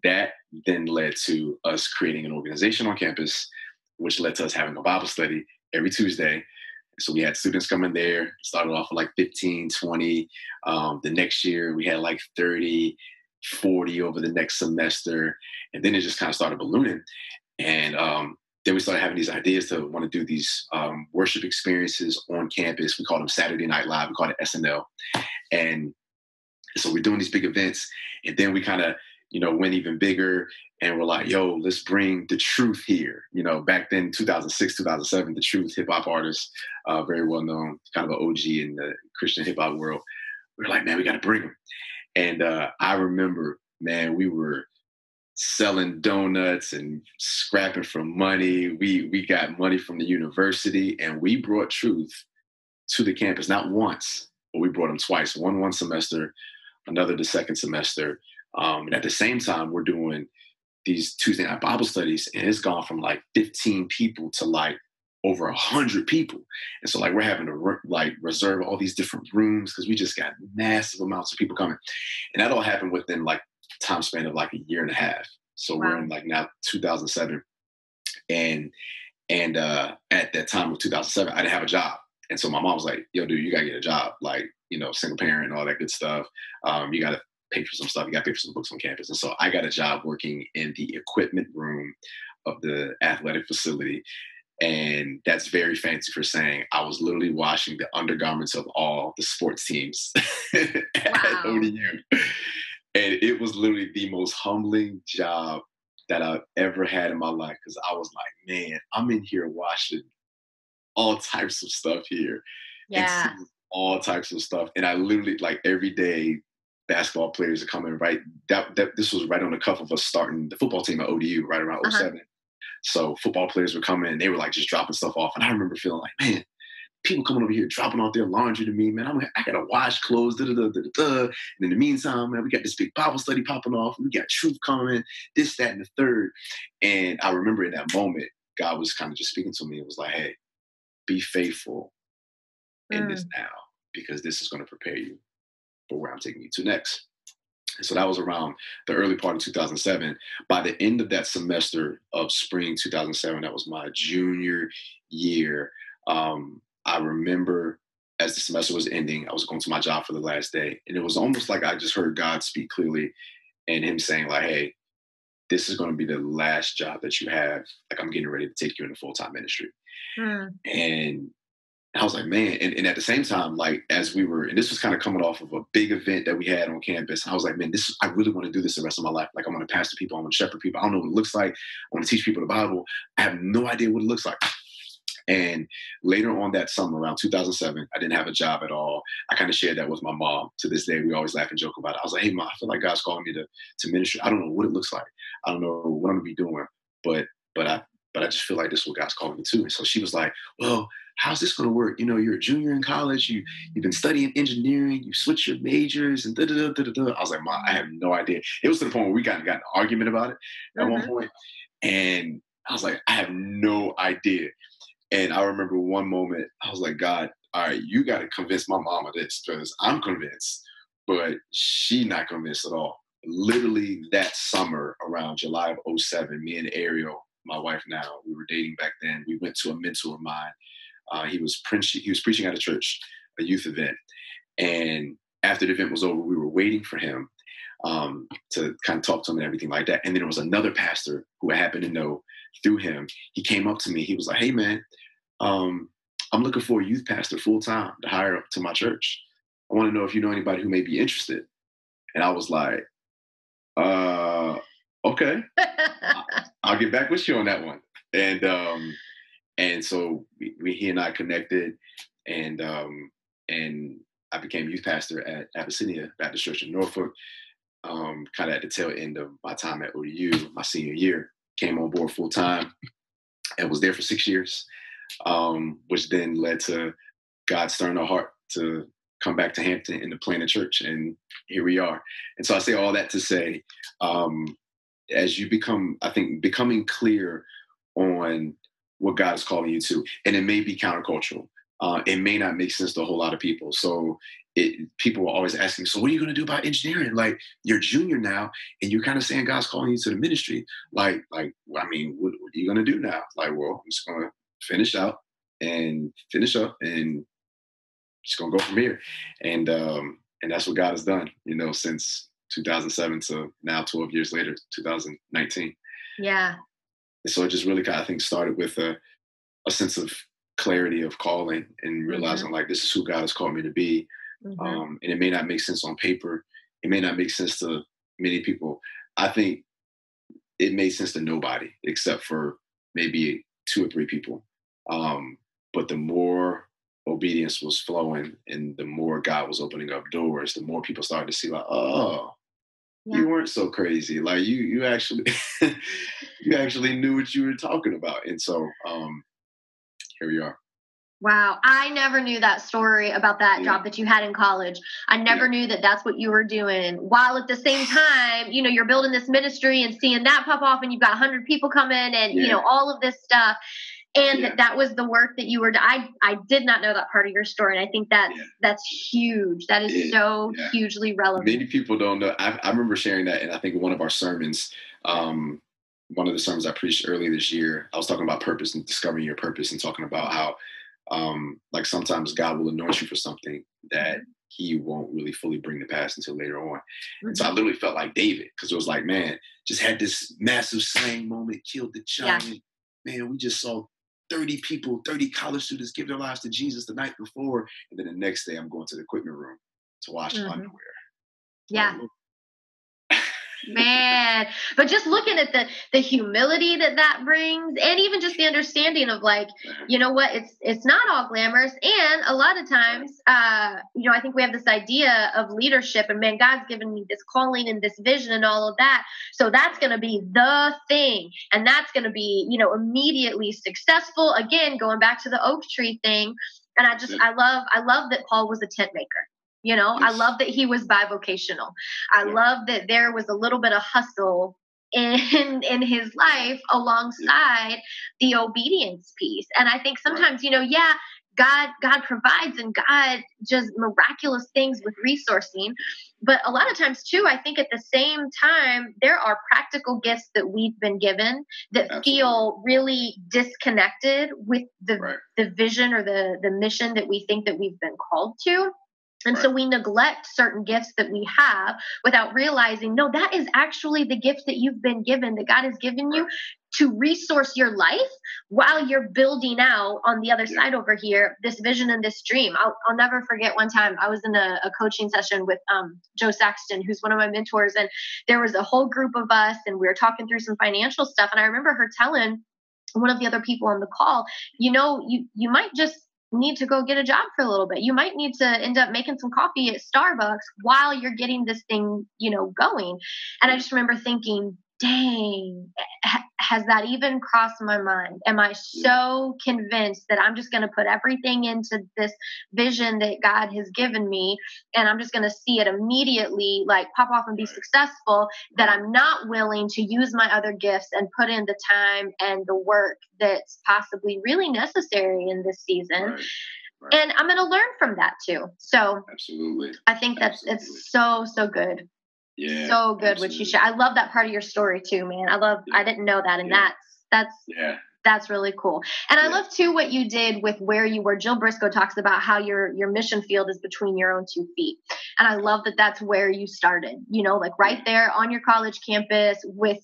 that then led to us creating an organization on campus, which led to us having a Bible study every Tuesday. So we had students coming there, started off with like 15, 20. The next year we had like 30, 40 over the next semester. And then it just kind of started ballooning. And then we started having these ideas to want to do these worship experiences on campus. We called them Saturday Night Live. We called it SNL. And so we're doing these big events. And then we kind of, went even bigger. And we're like, yo, let's bring the truth here. Back then, 2006, 2007, the Truth, hip hop artist, very well known, kind of an OG in the Christian hip hop world. We were like, man, we got to bring them. And I remember, man, we were selling donuts and scrapping for money. We got money from the university, and we brought truth to the campus, not once, but we brought them twice, one semester, another the second semester. And at the same time, we're doing these Tuesday night Bible studies, and it's gone from like 15 people to like over 100 people. And so like we're having to reserve all these different rooms because we just got massive amounts of people coming. And that all happened within like time span of like a year and a half. So We're in like now 2007. And at that time of 2007, I didn't have a job. And so my mom was like, yo, dude, you got to get a job. Like, single parent and all that good stuff. You got to pay for some stuff. You got to pay for some books on campus. And so I got a job working in the equipment room of the athletic facility. And that's very fancy for saying I was literally washing the undergarments of all the sports teams at ODU. And it was literally the most humbling job that I've ever had in my life, because I was like, man, I'm in here washing all types of stuff here. Yeah. And all types of stuff. And I literally, like, every day, basketball players are coming, right? This was right on the cuff of us starting the football team at ODU right around 07. So football players were coming and they were like just dropping stuff off. And I remember feeling like, man, people coming over here dropping off their laundry to me, man. I got to wash clothes, And in the meantime, man, we got this big Bible study popping off. We got truth coming, this, that, and the third. And I remember in that moment, God was kind of just speaking to me. It was like, hey, be faithful in this now, because this is going to prepare you for where I'm taking you to next. And so that was around the early part of 2007. By the end of that semester of spring 2007, that was my junior year. I remember as the semester was ending, I was going to my job for the last day. And it was almost like I just heard God speak clearly and him saying like, hey, this is going to be the last job that you have. Like, I'm getting ready to take you into full-time ministry. And I was like, man, and at the same time, like, as we were, and this was kind of coming off of a big event that we had on campus. I was like, man, I really want to do this the rest of my life. Like, I want to pastor people. I want to shepherd people. I don't know what it looks like. I want to teach people the Bible. I have no idea what it looks like. And later on that summer, around 2007, I didn't have a job at all. I kind of shared that with my mom. To this day, we always laugh and joke about it. I was like, hey, Mom, I feel like God's calling me to ministry. I don't know what it looks like. I don't know what I'm going to be doing, but I just feel like this is what God's calling me to. And so she was like, well, how's this going to work? You know, you're a junior in college. You've been studying engineering. You switched your majors and da-da-da-da-da. I was like, Mom, I have no idea. It was to the point where we got in an argument about it at one point. And I was like, I have no idea. And I remember one moment, I was like, God, all right, you got to convince my mom of this because I'm convinced, but she not convinced at all. Literally that summer around July of 2007, me and Ariel, my wife now, we were dating back then. We went to a mentor of mine. He was preaching at a church, a youth event. And after the event was over, we were waiting for him to kind of talk to him and everything like that. And then there was another pastor who I happened to know through him. He came up to me. He was like, hey, man, I'm looking for a youth pastor full time to hire up to my church. I want to know if you know anybody who may be interested. And I was like, okay, I'll get back with you on that one. And so he and I connected, and I became youth pastor at Abyssinia Baptist Church in Norfolk, kind of at the tail end of my time at ODU, my senior year. Came on board full time and was there for 6 years, which then led to God stirring our heart to come back to Hampton and to plant a church. And here we are. And so I say all that to say, as you becoming clear on what God is calling you to, and it may be countercultural. It may not make sense to a whole lot of people. So people were always asking, so what are you going to do about engineering? Like, you're junior now, and you're kind of saying God's calling you to the ministry. Like, I mean, what are you going to do now? Like, well, I'm just going to finish up and just going to go from here. And that's what God has done, since 2007 to now 12 years later, 2019. Yeah. And so it just really kind of, I think, started with a sense of clarity of calling and realizing like, this is who God has called me to be. And it may not make sense on paper. It may not make sense to many people. I think it made sense to nobody except for maybe 2 or 3 people. But the more obedience was flowing and the more God was opening up doors, the more people started to see like, oh, you weren't so crazy. Like you actually, you actually knew what you were talking about. And so here we are. Wow. I never knew that story about that job that you had in college. I never knew that that's what you were doing. While at the same time, you're building this ministry and seeing that pop off and you've got 100 people coming and, all of this stuff. And that was the work that you were, I did not know that part of your story. And I think that's huge. That is so hugely relevant. Many people don't know. I remember sharing that. And I think one of our sermons, one of the sermons I preached earlier this year, I was talking about purpose and discovering your purpose and talking about how, like sometimes God will anoint you for something that he won't really fully bring to pass until later on. And so I literally felt like David, because it was like, man, just had this massive slaying moment, killed the giant. Man, we just saw 30 people, 30 college students give their lives to Jesus the night before. And then the next day I'm going to the equipment room to wash underwear. Yeah. Man, but just looking at the humility that brings, and even just the understanding of like, you know what, it's not all glamorous. And a lot of times, I think we have this idea of leadership and man, God's given me this calling and this vision and all of that. So that's going to be the thing. And that's going to be, immediately successful. Again, going back to the oak tree thing. And I love that Paul was a tent maker. I love that he was bivocational. I love that there was a little bit of hustle in his life alongside the obedience piece. And I think sometimes, God provides and God does miraculous things with resourcing. But a lot of times too, I think at the same time, there are practical gifts that we've been given that feel really disconnected with the vision or the mission that we think that we've been called to. And so we neglect certain gifts that we have without realizing, no, that is actually the gift that you've been given, that God has given you to resource your life while you're building out on the other side over here, this vision and this dream. I'll never forget one time I was in a coaching session with Joe Saxton, who's one of my mentors. And there was a whole group of us and we were talking through some financial stuff. And I remember her telling one of the other people on the call, you might just need to go get a job for a little bit. You might need to end up making some coffee at Starbucks while you're getting this thing, going. And I just remember thinking, dang, has that even crossed my mind? Am I so convinced that I'm just going to put everything into this vision that God has given me, and I'm just going to see it immediately like pop off and be successful, that I'm not willing to use my other gifts and put in the time and the work that's possibly really necessary in this season? Right. And I'm going to learn from that too. So absolutely, I think it's so good. Yeah, so good what you share. I love that part of your story too, man. I didn't know that, and that's really cool. And I love too what you did with where you were. Jill Briscoe talks about how your mission field is between your own 2 feet, and I love that that's where you started. Like right there on your college campus with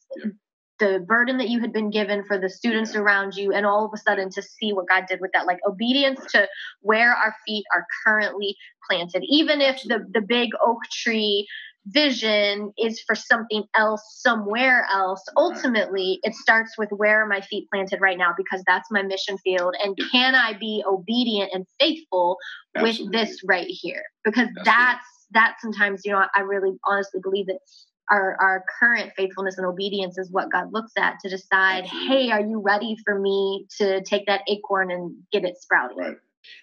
the burden that you had been given for the students around you, and all of a sudden to see what God did with that, like obedience to where our feet are currently planted, even if the big oak tree vision is for something else somewhere else. Ultimately, it starts with where are my feet planted right now, because that's my mission field. And can I be obedient and faithful with this right here? Because that's sometimes, I really honestly believe that our current faithfulness and obedience is what God looks at to decide, hey, are you ready for me to take that acorn and get it sprouted? Right.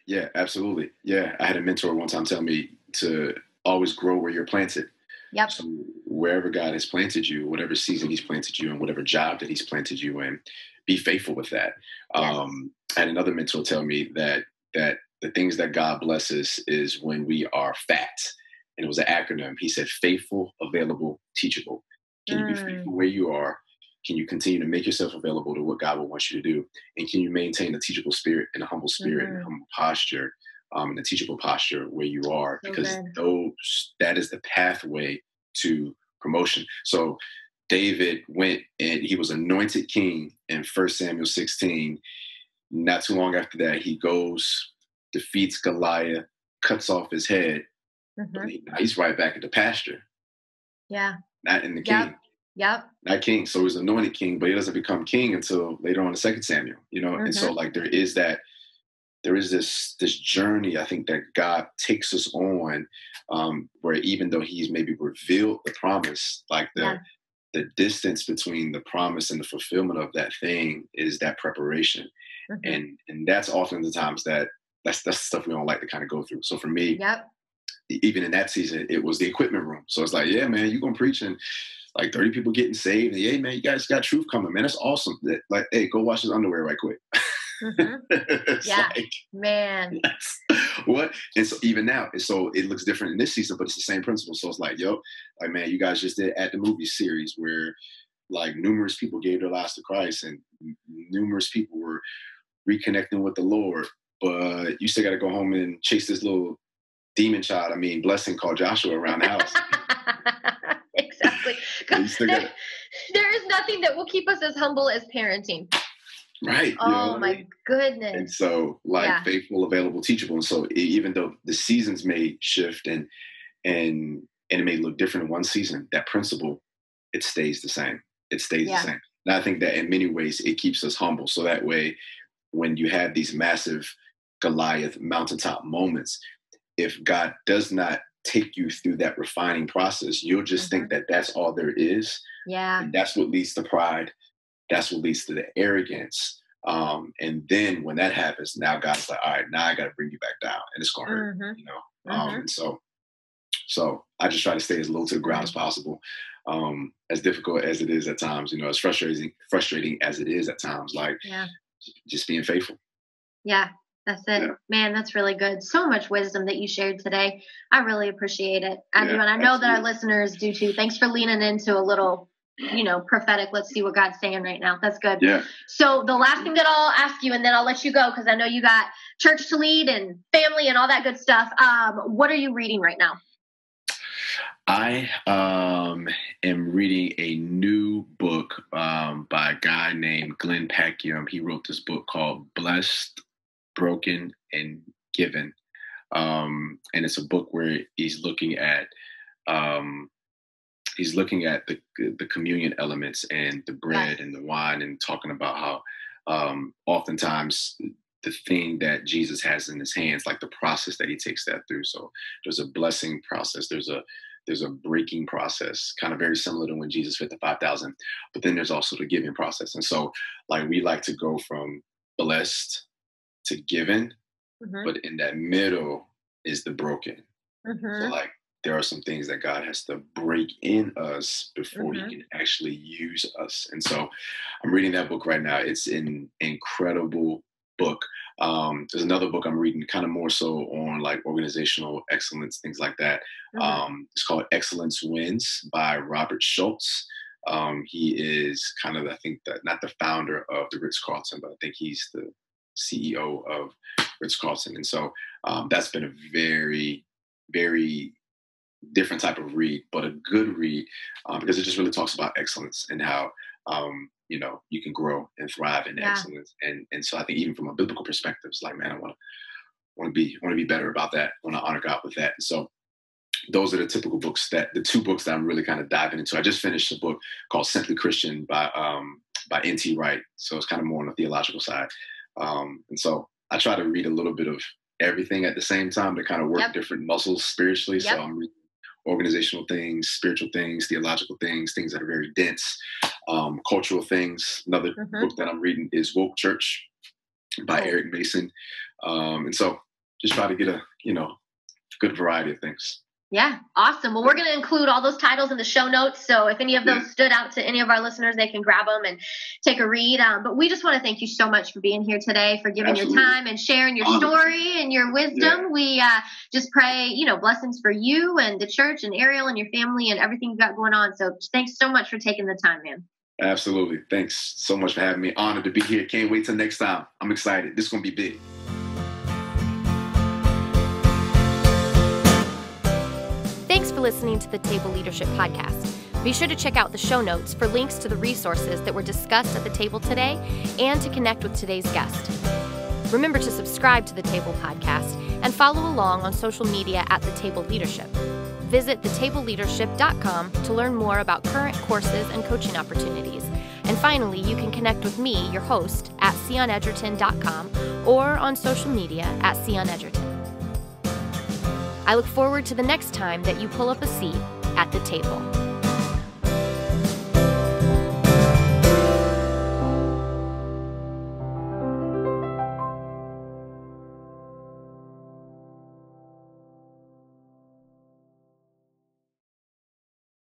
Yeah, absolutely. Yeah. I had a mentor one time tell me to always grow where you're planted. Yep. So wherever God has planted you, whatever season he's planted you in, whatever job that he's planted you in, be faithful with that. Yes. I had another mentor tell me that the things that God blesses is when we are FAT. And it was an acronym. He said, faithful, available, teachable. Can you be faithful where you are? Can you continue to make yourself available to what God will want you to do? And can you maintain a teachable spirit and a humble spirit and a humble posture? And a teachable posture where you are, because that is the pathway to promotion. So David went and he was anointed king in 1 Samuel 16. Not too long after that, he goes, defeats Goliath, cuts off his head. He's right back at the pasture. Yeah. Not in the king. Yep. Not king. So he's anointed king, but he doesn't become king until later on in 2 Samuel, And so like there is this journey, I think, that God takes us on, where even though he's maybe revealed the promise, like the distance between the promise and the fulfillment of that thing is that preparation. And that's often the times that's the stuff we don't like to kind of go through. So for me, even in that season, it was the equipment room. So it's like, yeah, man, you're going to preach and like 30 people getting saved. And, hey, man, you guys got truth coming, man. That's awesome. Like, hey, go wash his underwear right quick. Man. What? And so even now, so it looks different in this season, but it's the same principle. So it's like, like, man, you guys just did At the Movie series where like numerous people gave their lives to Christ and numerous people were reconnecting with the Lord, but you still got to go home and chase this little blessing called Joshua around the house. Exactly. There is nothing that will keep us as humble as parenting. Right. Oh my goodness. And so faithful, available, teachable. And so even though the seasons may shift and it may look different in one season, that principle, it stays the same. It stays the same. And I think that in many ways it keeps us humble. So that way, when you have these massive Goliath mountaintop moments, if God does not take you through that refining process, you'll just think that that's all there is. Yeah. And that's what leads to pride. That's what leads to the arrogance. And then when that happens, now God's like, all right, now I got to bring you back down, and it's going to hurt, And so I just try to stay as low to the ground as possible. As difficult as it is at times, as frustrating as it is at times, like just being faithful. Yeah, that's it. Yeah. Man, that's really good. So much wisdom that you shared today. I really appreciate it. I do. And I know that our listeners do too. Thanks for leaning into a little, prophetic. Let's see what God's saying right now. That's good. Yeah. So the last thing that I'll ask you, and then I'll let you go, because I know you got church to lead and family and all that good stuff. What are you reading right now? I am reading a new book by a guy named Glenn Packiam. He wrote this book called Blessed, Broken, and Given. And it's a book where he's looking at the communion elements and the bread and the wine, and talking about how oftentimes the thing that Jesus has in his hands, like the process that he takes that through. So there's a blessing process. There's a breaking process, kind of very similar to when Jesus fed the 5,000, but then there's also the giving process. And so like we like to go from blessed to given, but in that middle is the broken. So like there are some things that God has to break in us before he can actually use us. And so I'm reading that book right now. It's an incredible book. There's another book I'm reading kind of more so on like organizational excellence, things like that. It's called Excellence Wins by Robert Schultz. He is kind of, I think, not the founder of the Ritz-Carlton, but I think he's the CEO of Ritz-Carlton. And so that's been a very, very different type of read, but a good read because it just really talks about excellence and how you can grow and thrive in excellence. And so I think even from a biblical perspective, it's like, man, I want to be better about that. I want to honor God with that. And so those are the typical books the two books that I'm really kind of diving into. I just finished a book called Simply Christian by N.T. Wright. So it's kind of more on the theological side. And so I try to read a little bit of everything at the same time to kind of work different muscles spiritually. So I'm reading organizational things, spiritual things, theological things that are very dense, cultural things. Another book that I'm reading is Woke Church by Eric Mason. And so just try to get a good variety of things. Yeah, awesome. Well, we're going to include all those titles in the show notes. So if any of those stood out to any of our listeners, they can grab them and take a read. But we just want to thank you so much for being here today, for giving your time and sharing your story and your wisdom. We just pray, blessings for you and the church and Ariel and your family and everything you've got going on. So thanks so much for taking the time, man. Absolutely. Thanks so much for having me. Honored to be here. Can't wait till next time. I'm excited. This is going to be big. Thanks for listening to the Table Leadership Podcast. Be sure to check out the show notes for links to the resources that were discussed at the table today and to connect with today's guest. Remember to subscribe to the Table Podcast and follow along on social media at The Table Leadership. Visit thetableleadership.com to learn more about current courses and coaching opportunities. And finally, you can connect with me, your host, at CyonEdgerton.com or on social media at CyonEdgerton. I look forward to the next time that you pull up a seat at the table.